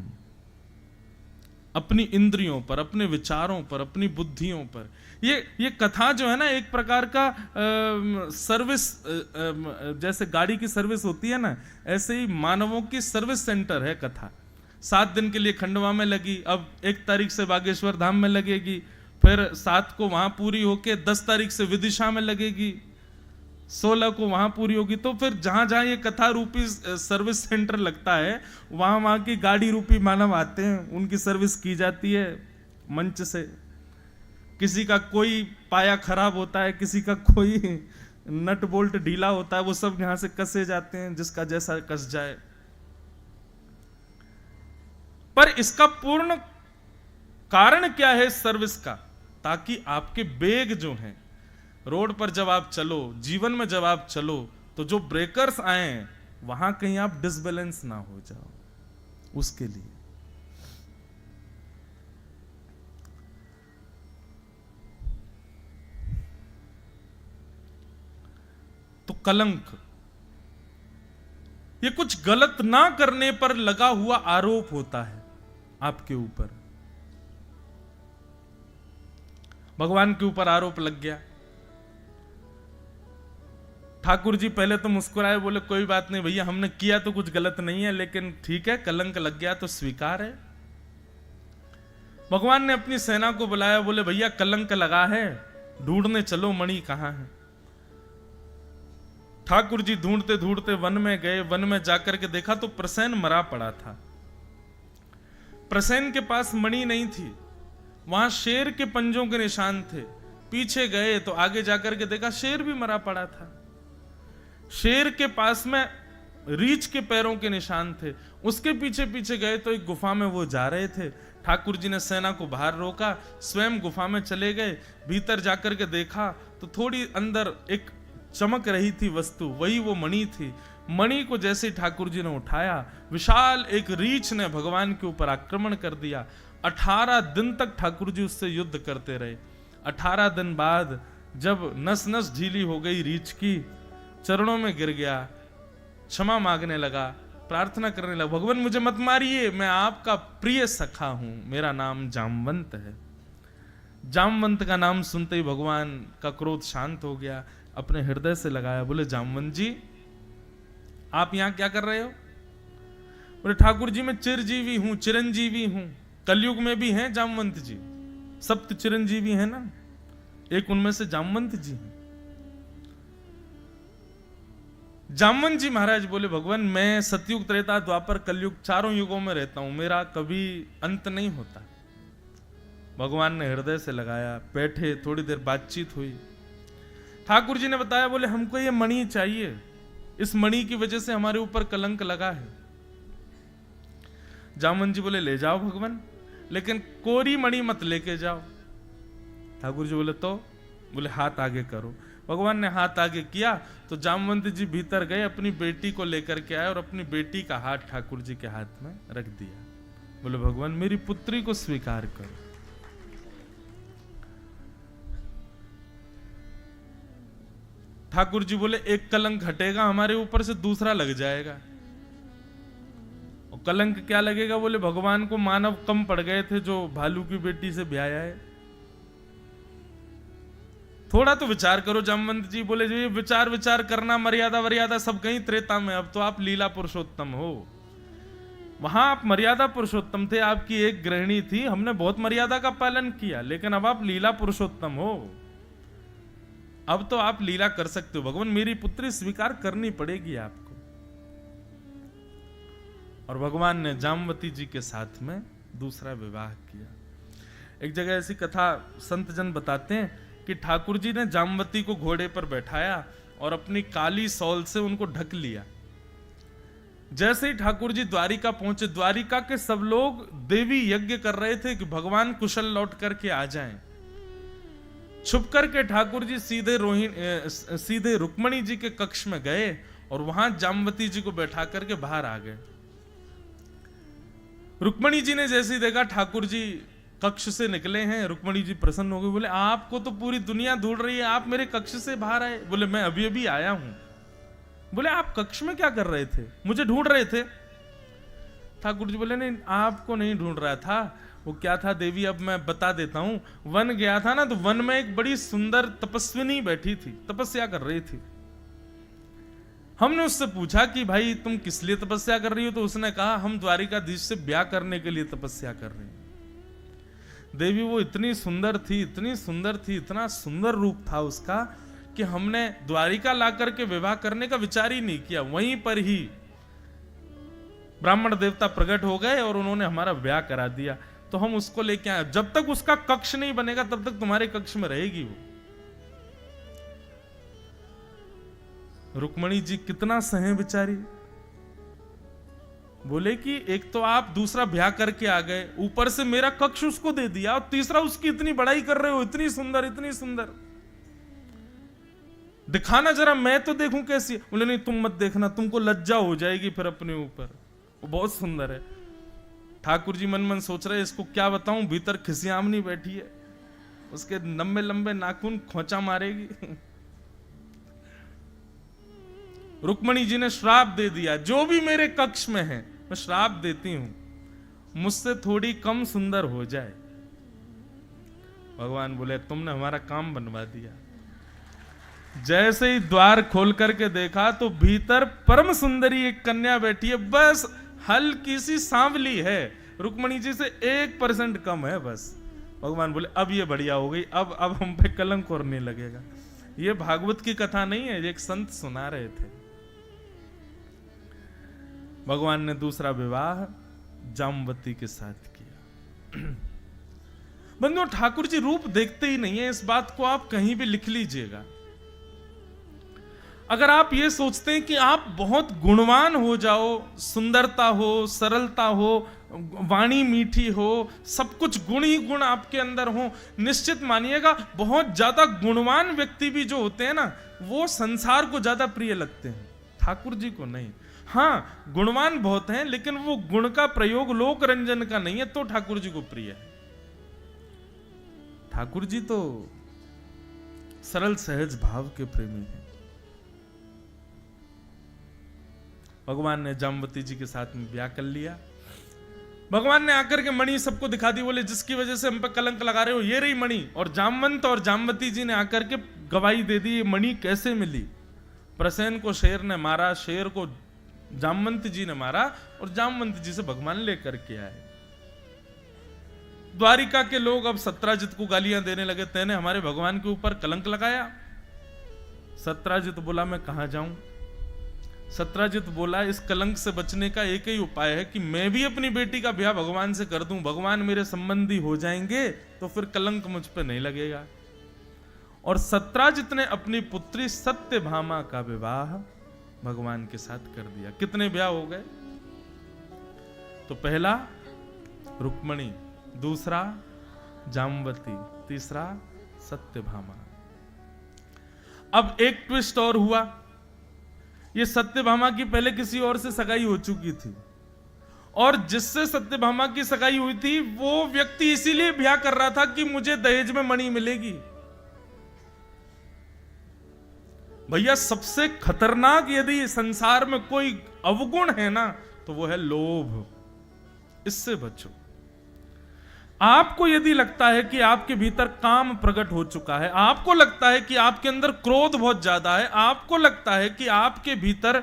अपनी इंद्रियों पर, अपने विचारों पर, अपनी बुद्धियों पर। ये कथा जो है ना, एक प्रकार का सर्विस, जैसे गाड़ी की सर्विस होती है ना, ऐसे ही मानवों की सर्विस सेंटर है कथा। 7 दिन के लिए खंडवा में लगी, अब 1 तारीख से बागेश्वर धाम में लगेगी, फिर 7 को वहां पूरी होके 10 तारीख से विदिशा में लगेगी, 16 को वहां पूरी होगी। तो फिर जहां जहां ये कथा रूपी सर्विस सेंटर लगता है, वहां वहां की गाड़ी रूपी मानव आते हैं, उनकी सर्विस की जाती है मंच से। किसी का कोई पाया खराब होता है, किसी का कोई नट बोल्ट ढीला होता है, वो सब यहां से कसे जाते हैं, जिसका जैसा कस जाए। पर इसका पूर्ण कारण क्या है सर्विस का? ताकि आपके वेग जो हैं, रोड पर जब आप चलो, जीवन में जब आप चलो, तो जो ब्रेकर्स आए वहां कहीं आप डिसबैलेंस ना हो जाओ, उसके लिए। तो कलंक, ये कुछ गलत ना करने पर लगा हुआ आरोप होता है आपके ऊपर। भगवान के ऊपर आरोप लग गया, ठाकुर जी पहले तो मुस्कुराए, बोले कोई बात नहीं भैया, हमने किया तो कुछ गलत नहीं है, लेकिन ठीक है, कलंक लग गया तो स्वीकार है। भगवान ने अपनी सेना को बुलाया, बोले भैया कलंक लगा है, ढूंढने चलो मणि कहां है। ठाकुर जी ढूंढते ढूंढते वन में गए। वन में जाकर के देखा तो प्रसेन मरा पड़ा था। प्रसेन के पास मणि नहीं थी, वहां शेर के पंजों के निशान थे। पीछे गए तो आगे जाकर के देखा शेर भी मरा पड़ा था। शेर के पास में रीछ के पैरों के निशान थे। उसके पीछे पीछे गए तो एक गुफा में वो जा रहे थे। ठाकुर जी ने सेना को बाहर रोका, स्वयं गुफा में चले गए। भीतर जाकर के देखा तो थोड़ी अंदर एक चमक रही थी वस्तु, वही वो मणि थी। मणि को जैसे ठाकुर जी ने उठाया, विशाल एक रीछ ने भगवान के ऊपर आक्रमण कर दिया। 18 दिन तक ठाकुर जी उससे युद्ध करते रहे। 18 दिन बाद जब नस नस ढीली हो गई रीछ की, चरणों में गिर गया, क्षमा मांगने लगा, प्रार्थना करने लगा, भगवान मुझे मत मारिए, मैं आपका प्रिय सखा हूं, मेरा नाम जामवंत है। जामवंत का नाम सुनते ही भगवान का क्रोध शांत हो गया। अपने हृदय से लगाया, बोले जामवंत जी आप यहां क्या कर रहे हो? बोले ठाकुर जी मैं चिरजीवी हूं, चिरंजीवी हूं। कलयुग में भी हैं जामवंत जी, सप्त चिरंजीवी है ना, एक उनमें से जामवंत जी हैं। जामवंत जी महाराज बोले भगवान मैं सतयुग, त्रेता, द्वापर, कलयुग चारों युगों में रहता हूं, मेरा कभी अंत नहीं होता। भगवान ने हृदय से लगाया, बैठे, थोड़ी देर बातचीत हुई। ठाकुर जी ने बताया, बोले हमको ये मणि चाहिए, इस मणि की वजह से हमारे ऊपर कलंक लगा है। जामवंत जी बोले ले जाओ भगवान, लेकिन कोरी मणि मत लेके जाओ। ठाकुर जी बोले तो? बोले हाथ आगे करो। भगवान ने हाथ आगे किया तो जामवंत जी भीतर गए, अपनी बेटी को लेकर के आए और अपनी बेटी का हाथ ठाकुर जी के हाथ में रख दिया। बोले भगवान मेरी पुत्री को स्वीकार करो। ठाकुर जी बोले एक कलंक हटेगा हमारे ऊपर से, दूसरा लग जाएगा। और कलंक क्या लगेगा? बोले भगवान को मानव कम पड़ गए थे जो भालू की बेटी से ब्याया है। थोड़ा तो विचार करो जामवंत जी। बोले जो ये विचार करना, मर्यादा वर्यादा सब कहीं त्रेता में, अब तो आप लीला पुरुषोत्तम हो। वहां आप मर्यादा पुरुषोत्तम थे, आपकी एक गृहिणी थी, हमने बहुत मर्यादा का पालन किया, लेकिन अब आप लीला पुरुषोत्तम हो, अब तो आप लीला कर सकते हो। भगवान मेरी पुत्री स्वीकार करनी पड़ेगी आपको। और भगवान ने जामवती जी के साथ में दूसरा विवाह किया। एक जगह ऐसी कथा संत जन बताते हैं कि ठाकुर जी ने जामवती को घोड़े पर बैठाया और अपनी काली सौल से उनको ढक लिया। जैसे ही ठाकुर जी द्वारिका पहुंचे, द्वारिका के सब लोग देवी यज्ञ कर रहे थे कि भगवान कुशल लौट करके आ जाएं। छुप करके ठाकुर जी सीधे रुक्मणी जी के कक्ष में गए और वहां जामवती जी को बैठा करके बाहर आ गए। रुक्मणी जी ने जैसे ही देखा ठाकुर जी कक्ष से निकले हैं, रुक्मणी जी प्रसन्न हो गई। बोले आपको तो पूरी दुनिया ढूंढ रही है, आप मेरे कक्ष से बाहर आए? बोले मैं अभी अभी आया हूं। बोले आप कक्ष में क्या कर रहे थे? मुझे ढूंढ रहे थे? ठाकुर जी बोले नहीं आपको नहीं ढूंढ रहा था। वो क्या था देवी, अब मैं बता देता हूं। वन गया था ना, तो वन में एक बड़ी सुंदर तपस्विनी बैठी थी, तपस्या कर रही थी। हमने उससे पूछा कि भाई तुम किस लिए तपस्या कर रही हो? तो उसने कहा हम द्वारिकाधीश से ब्याह करने के लिए तपस्या कर रहे हैं। देवी वो इतनी सुंदर थी, इतनी सुंदर थी, इतना सुंदर रूप था उसका कि हमने द्वारिका लाकर के विवाह करने का विचार ही नहीं किया। वहीं पर ही ब्राह्मण देवता प्रकट हो गए और उन्होंने हमारा ब्याह करा दिया। तो हम उसको लेके आए। जब तक उसका कक्ष नहीं बनेगा तब तक तुम्हारे कक्ष में रहेगी वो। रुक्मणी जी कितना सहे बेचारी। बोले कि एक तो आप दूसरा ब्याह करके आ गए, ऊपर से मेरा कक्ष उसको दे दिया, और तीसरा उसकी इतनी बड़ाई कर रहे हो, इतनी सुंदर, इतनी सुंदर। दिखाना जरा, मैं तो देखूं कैसी। बोले नहीं तुम मत देखना, तुमको लज्जा हो जाएगी फिर अपने ऊपर, वो बहुत सुंदर है। ठाकुर जी मन मन सोच रहे इसको क्या बताऊं, भीतर खिसियामनी बैठी है, उसके लंबे लंबे नाखून खोचा मारेगी। रुक्मणी जी ने श्राप दे दिया, जो भी मेरे कक्ष में है मैं श्राप देती हूं मुझसे थोड़ी कम सुंदर हो जाए। भगवान बोले तुमने हमारा काम बनवा दिया। जैसे ही द्वार खोल करके देखा तो भीतर परम सुंदरी एक कन्या बैठी है, बस हल्की सी सांवली है, रुक्मणी जी से 1% कम है बस। भगवान बोले अब ये बढ़िया हो गई, अब हम पे कलंक और नहीं लगेगा। ये भागवत की कथा नहीं है, एक संत सुना रहे थे। भगवान ने दूसरा विवाह जामवती के साथ किया। बंधुओं, ठाकुर जी रूप देखते ही नहीं है, इस बात को आप कहीं भी लिख लीजिएगा। अगर आप ये सोचते हैं कि आप बहुत गुणवान हो जाओ, सुंदरता हो, सरलता हो, वाणी मीठी हो, सब कुछ गुण ही गुण आपके अंदर हो, निश्चित मानिएगा बहुत ज्यादा गुणवान व्यक्ति भी जो होते हैं ना, वो संसार को ज्यादा प्रिय लगते हैं, ठाकुर जी को नहीं। हाँ, गुणवान बहुत हैं, लेकिन वो गुण का प्रयोग लोक रंजन का नहीं है, तो ठाकुर जी को प्रिय है। ठाकुर जी तो सरल सहज भाव के प्रेमी हैं। भगवान ने जामवती जी के साथ में ब्याह कर लिया। भगवान ने आकर के मणि सबको दिखा दी, बोले जिसकी वजह से हम पे कलंक लगा रहे हो ये रही मणि। और जामवंत और जामवती जी ने आकर के गवाही दे दी, ये मणि कैसे मिली। प्रसेन को शेर ने मारा, शेर को जामवंत जी ने मारा, और जामवंत जी से भगवान लेकर के आए। द्वारिका के लोग अब सत्राजित को गालियां देने लगे, तेने हमारे भगवान के ऊपर कलंक लगाया। सत्राजित बोला मैं कहां जाऊं। सत्राजित बोला इस कलंक से बचने का एक ही उपाय है कि मैं भी अपनी बेटी का ब्याह भगवान से कर दूं, भगवान मेरे संबंधी हो जाएंगे तो फिर कलंक मुझ पे नहीं लगेगा। और सत्राजित ने अपनी पुत्री सत्यभामा का विवाह भगवान के साथ कर दिया। कितने ब्याह हो गए? तो पहला रुक्मणी, दूसरा जामवती, तीसरा सत्यभामा। अब एक ट्विस्ट और हुआ, ये सत्यभामा की पहले किसी और से सगाई हो चुकी थी, और जिससे सत्यभामा की सगाई हुई थी वो व्यक्ति इसीलिए ब्याह कर रहा था कि मुझे दहेज में मणि मिलेगी। भैया, सबसे खतरनाक यदि संसार में कोई अवगुण है ना, तो वो है लोभ। इससे बचो। आपको यदि लगता है कि आपके भीतर काम प्रकट हो चुका है, आपको लगता है कि आपके अंदर क्रोध बहुत ज्यादा है, आपको लगता है कि आपके भीतर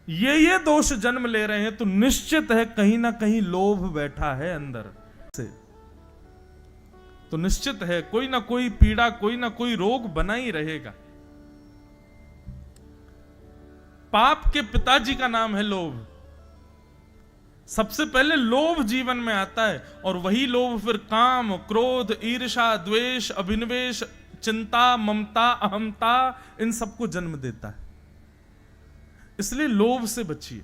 ये दोष जन्म ले रहे हैं, तो निश्चित है कहीं ना कहीं लोभ बैठा है अंदर से। तो निश्चित है कोई ना कोई पीड़ा, कोई ना कोई रोग बना ही रहेगा। पाप के पिताजी का नाम है लोभ। सबसे पहले लोभ जीवन में आता है, और वही लोभ फिर काम, क्रोध, ईर्ष्या, द्वेष, अभिनिवेश, चिंता, ममता, अहमता, इन सबको जन्म देता है। इसलिए लोभ से बचिए।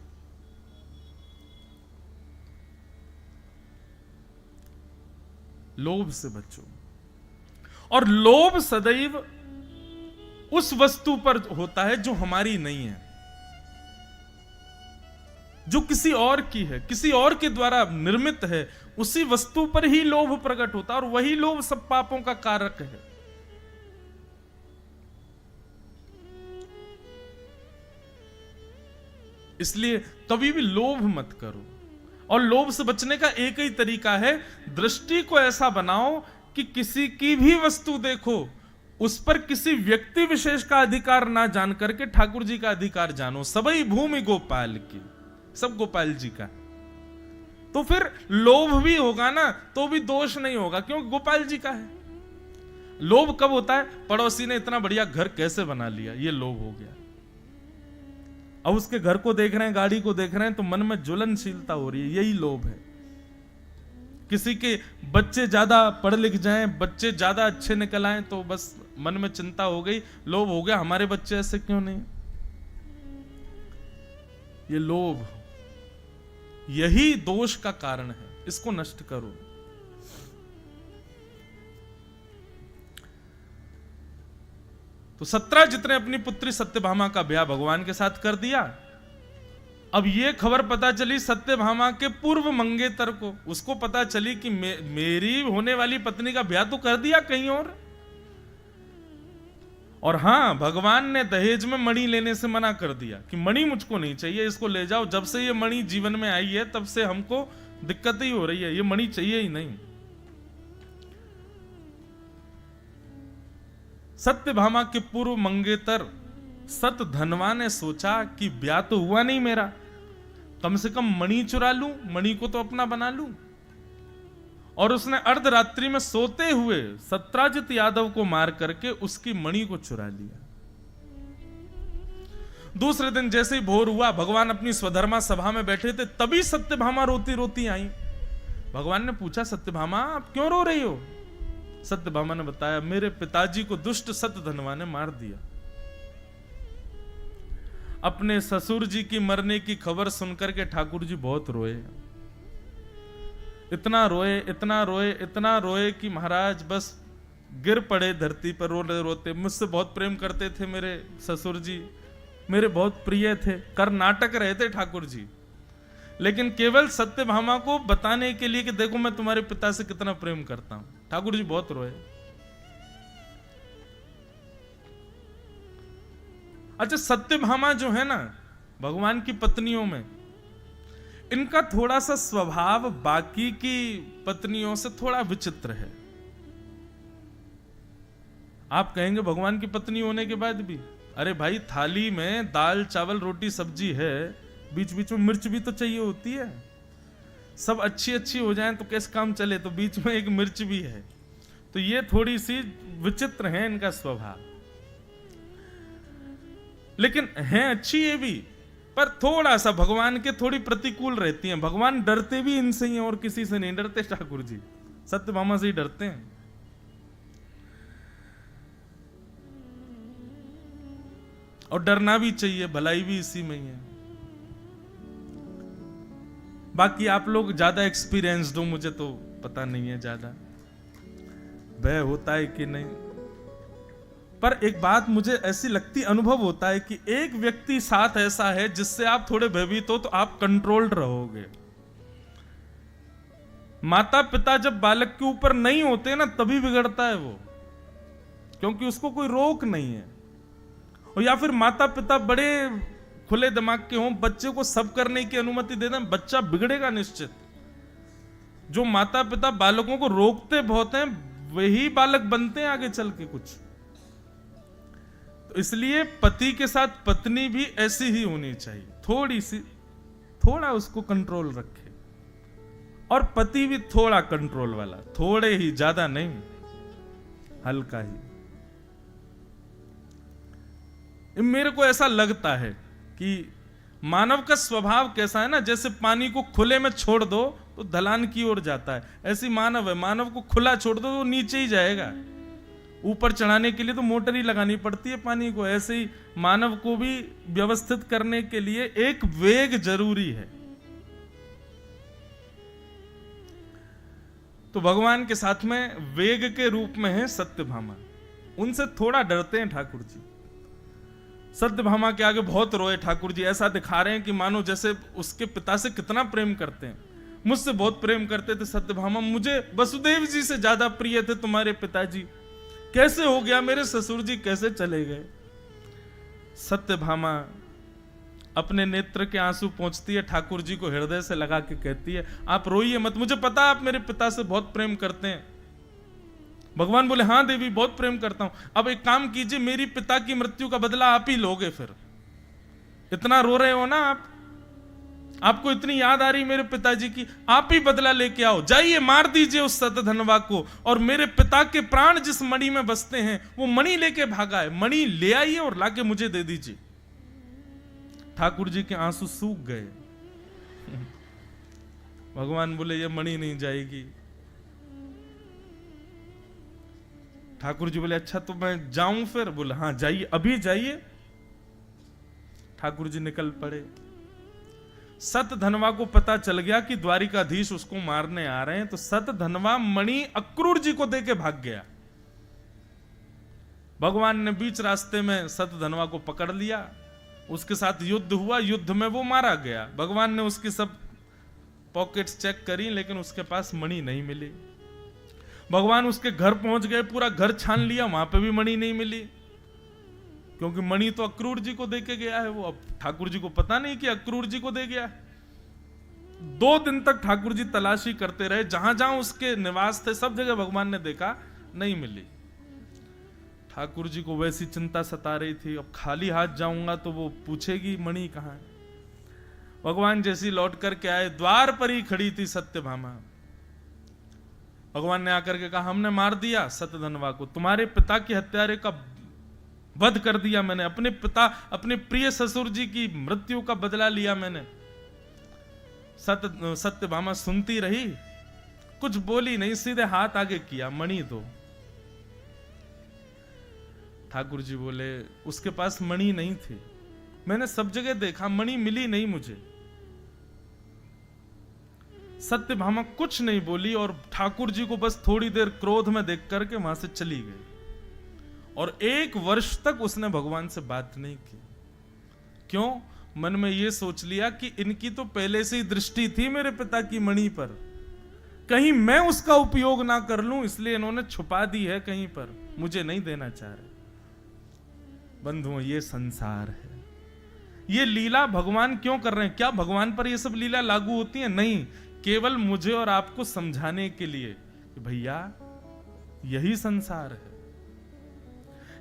लोभ से बचो। और लोभ सदैव उस वस्तु पर होता है जो हमारी नहीं है, जो किसी और की है, किसी और के द्वारा निर्मित है, उसी वस्तु पर ही लोभ प्रकट होता है, और वही लोभ सब पापों का कारक है। इसलिए कभी भी लोभ मत करो। और लोभ से बचने का एक ही तरीका है, दृष्टि को ऐसा बनाओ कि किसी की भी वस्तु देखो, उस पर किसी व्यक्ति विशेष का अधिकार ना जान करके ठाकुर जी का अधिकार जानो। सबई भूमि गोपाल की, सब गोपाल जी का। तो फिर लोभ भी होगा ना तो भी दोष नहीं होगा, क्योंकि गोपाल जी का है। लोभ कब होता है? पड़ोसी ने इतना बढ़िया घर कैसे बना लिया, ये लोभ हो गया। अब उसके घर को देख रहे हैं, गाड़ी को देख रहे हैं, तो मन में ज्वलनशीलता हो रही है, यही लोभ है। किसी के बच्चे ज्यादा पढ़ लिख जाएं, बच्चे ज्यादा अच्छे निकल आए, तो बस मन में चिंता हो गई, लोभ हो गया, हमारे बच्चे ऐसे क्यों नहीं। ये लोभ, यही दोष का कारण है, इसको नष्ट करो। तो सत्राजित ने अपनी पुत्री सत्यभामा का ब्याह भगवान के साथ कर दिया। अब ये खबर पता चली सत्यभामा के पूर्व मंगेतर को, उसको पता चली कि मेरी होने वाली पत्नी का ब्याह तो कर दिया कहीं और हां, भगवान ने दहेज में मणि लेने से मना कर दिया कि मणि मुझको नहीं चाहिए, इसको ले जाओ। जब से ये मणि जीवन में आई है तब से हमको दिक्कत ही हो रही है, ये मणि चाहिए ही नहीं। सत्यभामा के पूर्व मंगेतर सत धनवा ने सोचा कि ब्याह तो हुआ नहीं मेरा, कम से कम मणि चुरा लूं, मणि को तो अपना बना लूं। और उसने अर्धरात्रि में सोते हुए सत्राजित यादव को मार करके उसकी मणि को चुरा लिया। दूसरे दिन जैसे ही भोर हुआ, भगवान अपनी स्वधर्मा सभा में बैठे थे, तभी सत्यभामा रोती रोती आई। भगवान ने पूछा, सत्यभामा आप क्यों रो रही हो? सत्यभामा ने बताया, मेरे पिताजी को दुष्ट सतधनवा ने मार दिया। अपने ससुर जी की मरने की खबर सुनकर के ठाकुर जी बहुत रोए। इतना रोए, इतना रोए, इतना रोए कि महाराज बस गिर पड़े धरती पर रोते रोते। मुझसे बहुत प्रेम करते थे मेरे ससुर जी, मेरे बहुत प्रिय थे, कर नाटक रहे थे ठाकुर जी, लेकिन केवल सत्यभामा को बताने के लिए कि देखो मैं तुम्हारे पिता से कितना प्रेम करता हूं। ठाकुर जी बहुत रोए। अच्छा, सत्यभामा जो है ना, भगवान की पत्नियों में इनका थोड़ा सा स्वभाव बाकी की पत्नियों से थोड़ा विचित्र है। आप कहेंगे भगवान की पत्नी होने के बाद भी, अरे भाई थाली में दाल चावल रोटी सब्जी है, बीच बीच में मिर्च भी तो चाहिए होती है। सब अच्छी अच्छी हो जाए तो कैसे काम चले, तो बीच में एक मिर्च भी है। तो ये थोड़ी सी विचित्र है इनका स्वभाव, लेकिन है अच्छी ये भी, पर थोड़ा सा भगवान के थोड़ी प्रतिकूल रहती हैं। भगवान डरते भी इनसे ही हैं और किसी से नहीं डरते। ठाकुर जी सत्यभामा से ही डरते हैं। और डरना भी चाहिए, भलाई भी इसी में ही है। बाकी आप लोग ज्यादा एक्सपीरियंस दो, मुझे तो पता नहीं है ज्यादा भय होता है कि नहीं, पर एक बात मुझे ऐसी लगती, अनुभव होता है कि एक व्यक्ति साथ ऐसा है जिससे आप थोड़े भयभीत हो तो आप कंट्रोल्ड रहोगे। माता पिता जब बालक के ऊपर नहीं होते ना, तभी बिगड़ता है वो, क्योंकि उसको कोई रोक नहीं है। और या फिर माता पिता बड़े खुले दिमाग के हों, बच्चे को सब करने की अनुमति दे दें, बच्चा बिगड़ेगा निश्चित। जो माता पिता बालकों को रोकते बहुत हैं, वही बालक बनते हैं आगे चल के कुछ। तो इसलिए पति के साथ पत्नी भी ऐसी ही होनी चाहिए, थोड़ा उसको कंट्रोल रखे, और पति भी थोड़ा कंट्रोल वाला, थोड़े ही, ज्यादा नहीं, हल्का ही। मेरे को ऐसा लगता है कि मानव का स्वभाव कैसा है ना, जैसे पानी को खुले में छोड़ दो तो ढलान की ओर जाता है, ऐसी मानव है। मानव को खुला छोड़ दो तो नीचे ही जाएगा। ऊपर चढ़ाने के लिए तो मोटर ही लगानी पड़ती है पानी को। ऐसे ही मानव को भी व्यवस्थित करने के लिए एक वेग जरूरी है। तो भगवान के साथ में वेग के रूप में है सत्यभामा। उनसे थोड़ा डरते हैं ठाकुर जी। सत्यभामा के आगे बहुत रोए ठाकुर जी, ऐसा दिखा रहे हैं कि मानो जैसे उसके पिता से कितना प्रेम करते हैं। मुझसे बहुत प्रेम करते थे सत्यभामा, मुझे वसुदेव जी से ज्यादा प्रिय थे तुम्हारे पिताजी, कैसे हो गया, मेरे ससुर जी कैसे चले गए। सत्यभामा अपने नेत्र के आंसू पोंछती है, ठाकुर जी को हृदय से लगा के कहती है, आप रोइए मत, मुझे पता आप मेरे पिता से बहुत प्रेम करते हैं। भगवान बोले, हाँ देवी बहुत प्रेम करता हूं। अब एक काम कीजिए, मेरी पिता की मृत्यु का बदला आप ही लोगे। फिर इतना रो रहे हो ना आप, आपको इतनी याद आ रही मेरे पिताजी की, आप ही बदला लेके आओ, जाइए मार दीजिए उस सतधनवा को, और मेरे पिता के प्राण जिस मणि में बसते हैं वो मणि लेके भागा है, मणि ले आइए और लाके मुझे दे दीजिए। ठाकुर जी के आंसू सूख गए। भगवान बोले, ये मणि नहीं जाएगी। ठाकुर जी बोले, अच्छा तो मैं जाऊं फिर? बोले, हाँ जाइए, अभी जाइए। ठाकुर जी निकल पड़े। सतधनवा को पता चल गया कि द्वारिकाधीश उसको मारने आ रहे हैं, तो सतधनवा मणि अक्रूर जी को देके भाग गया। भगवान ने बीच रास्ते में सतधनवा को पकड़ लिया, उसके साथ युद्ध हुआ, युद्ध में वो मारा गया। भगवान ने उसकी सब पॉकेट्स चेक करी, लेकिन उसके पास मणि नहीं मिली। भगवान उसके घर पहुंच गए, पूरा घर छान लिया, वहां पे भी मणि नहीं मिली, क्योंकि मणि तो अक्रूर जी को देके गया है वो। अब ठाकुर जी को पता नहीं कि अक्रूर जी को दे गया। 2 दिन तक ठाकुर जी तलाशी करते रहे, जहां जहां उसके निवास थे सब जगह भगवान ने देखा, नहीं मिली। ठाकुर जी को वैसी चिंता सता रही थी, अब खाली हाथ जाऊंगा तो वो पूछेगी मणि कहाँ है। भगवान जैसी लौट करके आए, द्वार पर ही खड़ी थी सत्यभामा। भगवान ने आकर के कहा, हमने मार दिया सतधनवा को, तुम्हारे पिता के हत्यारे का वध कर दिया मैंने, अपने पिता अपने प्रिय ससुर जी की मृत्यु का बदला लिया मैंने। सत्यभामा सुनती रही, कुछ बोली नहीं, सीधे हाथ आगे किया, मणि दो। ठाकुर जी बोले, उसके पास मणि नहीं थी, मैंने सब जगह देखा, मणि मिली नहीं मुझे। सत्यभामा कुछ नहीं बोली और ठाकुर जी को बस थोड़ी देर क्रोध में देख करके वहां से चली गई। और 1 वर्ष तक उसने भगवान से बात नहीं की। क्यों? मन में यह सोच लिया कि इनकी तो पहले से ही दृष्टि थी मेरे पिता की मणि पर, कहीं मैं उसका उपयोग ना कर लूं, इसलिए इन्होंने छुपा दी है कहीं पर, मुझे नहीं देना चाह रहे। बंधुओं, ये संसार है, ये लीला भगवान क्यों कर रहे हैं? क्या भगवान पर ये सब लीला लागू होती है? नहीं, केवल मुझे और आपको समझाने के लिए कि भैया यही संसार है।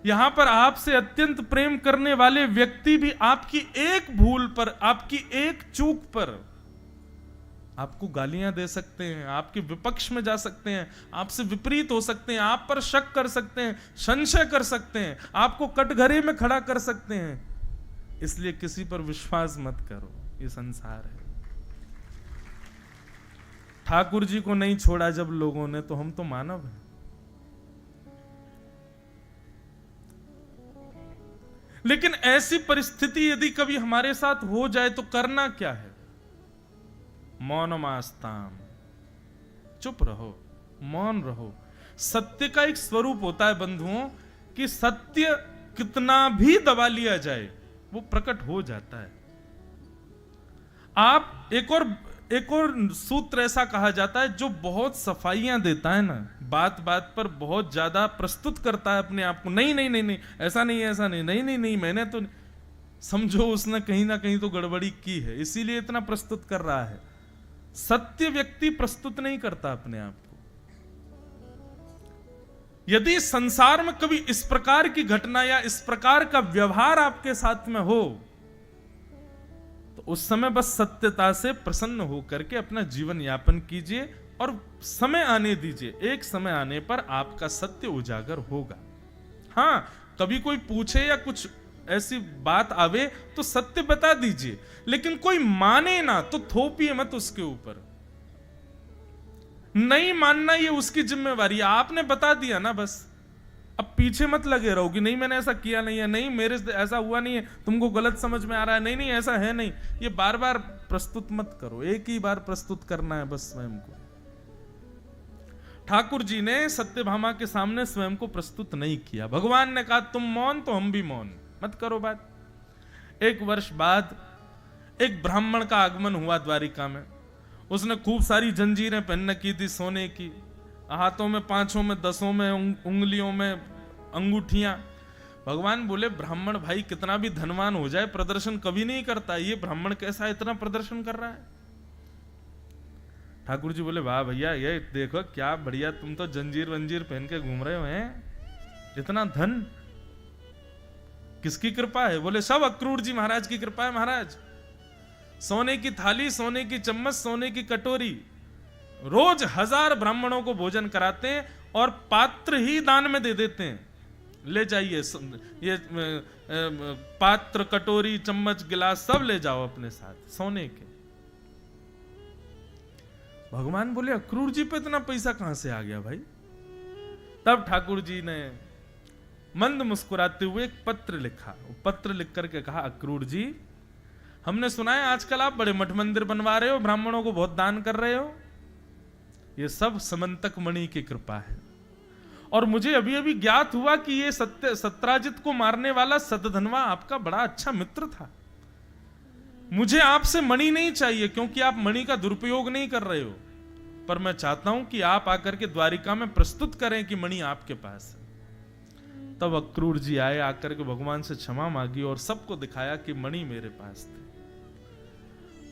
यहां पर आपसे अत्यंत प्रेम करने वाले व्यक्ति भी आपकी एक भूल पर, आपकी एक चूक पर आपको गालियां दे सकते हैं, आपके विपक्ष में जा सकते हैं, आपसे विपरीत हो सकते हैं, आप पर शक कर सकते हैं, संशय कर सकते हैं, आपको कटघरे में खड़ा कर सकते हैं। इसलिए किसी पर विश्वास मत करो, ये संसार है। ठाकुर जी को नहीं छोड़ा जब लोगों ने, तो हम तो मानव हैं। लेकिन ऐसी परिस्थिति यदि कभी हमारे साथ हो जाए तो करना क्या है? मौनमास्ताम, चुप रहो, मौन रहो। सत्य का एक स्वरूप होता है बंधुओं कि सत्य कितना भी दबा लिया जाए वो प्रकट हो जाता है। आप एक और सूत्र ऐसा कहा जाता है जो बहुत सफाइयां देता है ना, बात बात पर बहुत ज्यादा प्रस्तुत करता है अपने आप को। नहीं नहीं नहीं नहीं, ऐसा नहीं, ऐसा नहीं, नहीं नहीं नहीं, मैंने तो, समझो उसने कहीं ना कहीं तो गड़बड़ी की है, इसीलिए इतना प्रस्तुत कर रहा है। सत्य व्यक्ति प्रस्तुत नहीं करता अपने आप को। यदि संसार में कभी इस प्रकार की घटना या इस प्रकार का व्यवहार आपके साथ में हो, तो उस समय बस सत्यता से प्रसन्न होकर के अपना जीवन यापन कीजिए और समय आने दीजिए, एक समय आने पर आपका सत्य उजागर होगा। हां, कभी कोई पूछे या कुछ ऐसी बात आवे तो सत्य बता दीजिए, लेकिन कोई माने ना तो थोपिए मत उसके ऊपर। नहीं मानना ये उसकी जिम्मेवारी है, आपने बता दिया ना बस। अब पीछे मत लगे रहो कि नहीं मैंने ऐसा किया नहीं है, नहीं मेरे से ऐसा हुआ नहीं है, तुमको गलत समझ में आ रहा है, नहीं नहीं ऐसा है नहीं। ये बार बार प्रस्तुत मत करो, एक ही बार प्रस्तुत करना है बस स्वयं को। ठाकुर जी ने सत्यभामा के सामने स्वयं को प्रस्तुत नहीं किया। भगवान ने कहा तुम मौन तो हम भी मौन, मत करो बात। 1 वर्ष बाद एक ब्राह्मण का आगमन हुआ द्वारिका में। उसने खूब सारी जंजीरें पहन रखी थी सोने की, हाथों में 5 में 10 में उंगलियों में अंगूठियां। भगवान बोले ब्राह्मण भाई कितना भी धनवान हो जाए प्रदर्शन कभी नहीं करता, ये ब्राह्मण कैसा इतना प्रदर्शन कर रहा है? ठाकुर जी बोले वाह भैया, ये देखो क्या बढ़िया, तुम तो जंजीर वंजीर पहन के घूम रहे हो हैं, इतना धन किसकी कृपा है? बोले सब अक्रूर जी महाराज की कृपा है महाराज। सोने की थाली, सोने की चम्मच, सोने की कटोरी, रोज 1000 ब्राह्मणों को भोजन कराते हैं और पात्र ही दान में दे देते हैं। ले जाइए ये पात्र, कटोरी, चम्मच, गिलास सब ले जाओ अपने साथ सोने के। भगवान बोले अक्रूर जी पे इतना पैसा कहां से आ गया भाई? तब ठाकुर जी ने मंद मुस्कुराते हुए एक पत्र लिखा। वो पत्र लिख करके कहा अक्रूर जी, हमने सुना है आजकल आप बड़े मठ मंदिर बनवा रहे हो, ब्राह्मणों को बहुत दान कर रहे हो, ये सब समंतक मणि की कृपा है। और मुझे अभी अभी ज्ञात हुआ कि ये सत्राजित को मारने वाला सतधनवा आपका बड़ा अच्छा मित्र था। मुझे आपसे मणि नहीं चाहिए क्योंकि आप मणि का दुरुपयोग नहीं कर रहे हो, पर मैं चाहता हूं कि आप आकर के द्वारिका में प्रस्तुत करें कि मणि आपके पास है। तब अक्रूर जी आए, आकर के भगवान से क्षमा मांगी और सबको दिखाया कि मणि मेरे पास थे।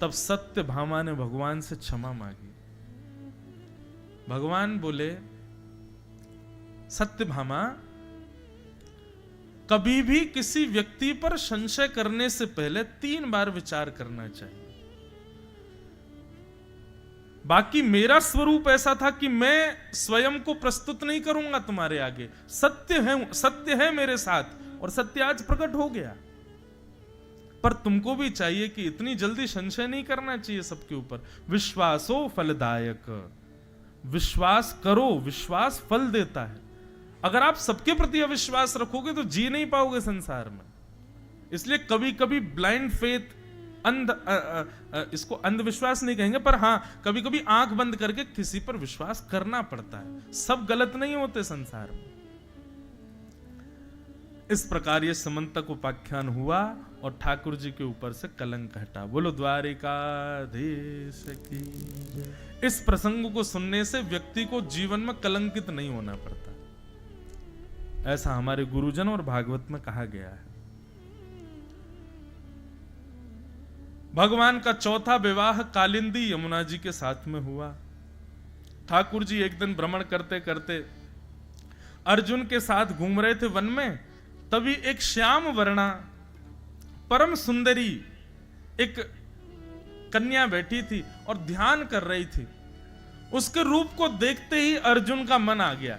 तब सत्यभामा ने भगवान से क्षमा मांगी। भगवान बोले सत्यभामा, कभी भी किसी व्यक्ति पर संशय करने से पहले 3 बार विचार करना चाहिए। बाकी मेरा स्वरूप ऐसा था कि मैं स्वयं को प्रस्तुत नहीं करूंगा तुम्हारे आगे, सत्य है मेरे साथ और सत्य आज प्रकट हो गया। पर तुमको भी चाहिए कि इतनी जल्दी संशय नहीं करना चाहिए सबके ऊपर। विश्वासो फलदायक, विश्वास करो, विश्वास फल देता है। अगर आप सबके प्रति अविश्वास रखोगे तो जी नहीं पाओगे संसार में। इसलिए कभी कभी ब्लाइंड फेथ, इसको अंधविश्वास नहीं कहेंगे, पर हां कभी कभी आंख बंद करके किसी पर विश्वास करना पड़ता है। सब गलत नहीं होते संसार में। इस प्रकार ये समंतक उपाख्यान हुआ और ठाकुर जी के ऊपर से कलंक हटा। बोलो द्वारिकाधीश की। इस प्रसंग को सुनने से व्यक्ति को जीवन में कलंकित नहीं होना पड़ता, ऐसा हमारे गुरुजन और भागवत में कहा गया है। भगवान का चौथा विवाह कालिंदी यमुना जी के साथ में हुआ। ठाकुर जी एक दिन भ्रमण करते करते अर्जुन के साथ घूम रहे थे वन में, तभी एक श्याम वर्णा परम सुंदरी एक कन्या बैठी थी और ध्यान कर रही थी। उसके रूप को देखते ही अर्जुन का मन आ गया।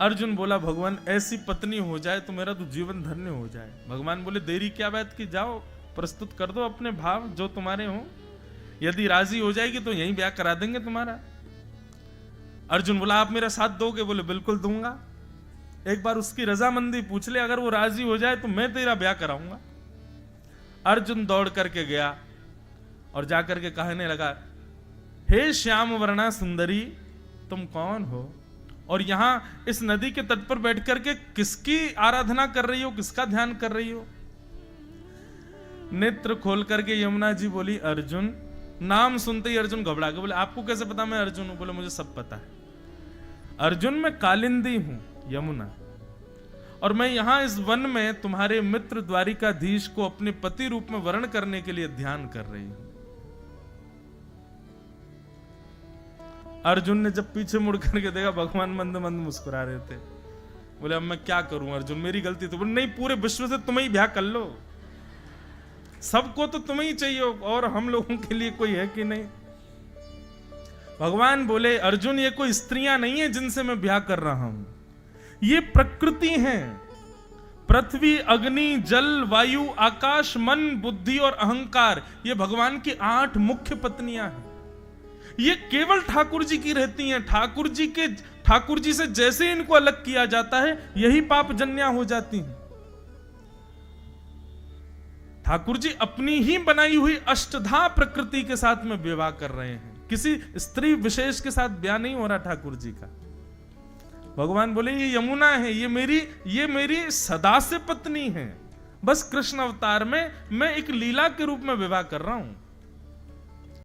अर्जुन बोला, भगवान ऐसी पत्नी हो जाए तो मेरा तो जीवन धन्य हो जाए। भगवान बोले, देरी क्या बात की, जाओ प्रस्तुत कर दो अपने भाव जो तुम्हारे हो, यदि राजी हो जाएगी तो यहीं ब्याह करा देंगे तुम्हारा। अर्जुन बोला, आप मेरा साथ दोगे? बोले, बिल्कुल दूंगा। एक बार उसकी रजामंदी पूछ ले, अगर वो राजी हो जाए तो मैं तेरा ब्याह कराऊंगा। अर्जुन दौड़ करके गया और जाकर के कहने लगा, हे श्याम वर्णा सुंदरी, तुम कौन हो और यहां इस नदी के तट पर बैठ करके किसकी आराधना कर रही हो, किसका ध्यान कर रही हो? नेत्र खोल करके यमुना जी बोली, अर्जुन। नाम सुनते ही अर्जुन घबरा गए। बोले, आपको कैसे पता मैं अर्जुन हूं? बोले, मुझे सब पता है अर्जुन, मैं कालिंदी हूं यमुना, और मैं यहां इस वन में तुम्हारे मित्र द्वारिकाधीश को अपने पति रूप में वर्ण करने के लिए ध्यान कर रही हूं। अर्जुन ने जब पीछे मुड़ करके देखा, भगवान मंद मंद मुस्कुरा रहे थे। बोले, अब मैं क्या करूं अर्जुन, मेरी गलती तो। बोले, नहीं, पूरे विश्व से तुम्हें ही ब्याह कर लो, सबको तो तुम्हें ही चाहिए और हम लोगों के लिए कोई है कि नहीं? भगवान बोले, अर्जुन ये कोई स्त्रियां नहीं है जिनसे मैं ब्याह कर रहा हूं, ये प्रकृति है। पृथ्वी, अग्नि, जल, वायु, आकाश, मन, बुद्धि और अहंकार, ये भगवान की 8 मुख्य पत्नियां हैं। ये केवल ठाकुर जी की रहती हैं। ठाकुर जी से जैसे इनको अलग किया जाता है, यही पाप जन्या हो जाती हैं। ठाकुर जी अपनी ही बनाई हुई अष्टधा प्रकृति के साथ में विवाह कर रहे हैं। किसी स्त्री विशेष के साथ ब्याह नहीं हो रहा ठाकुर जी का। भगवान बोले, ये यमुना है, ये मेरी सदा से पत्नी है, बस कृष्ण अवतार में मैं एक लीला के रूप में विवाह कर रहा हूं।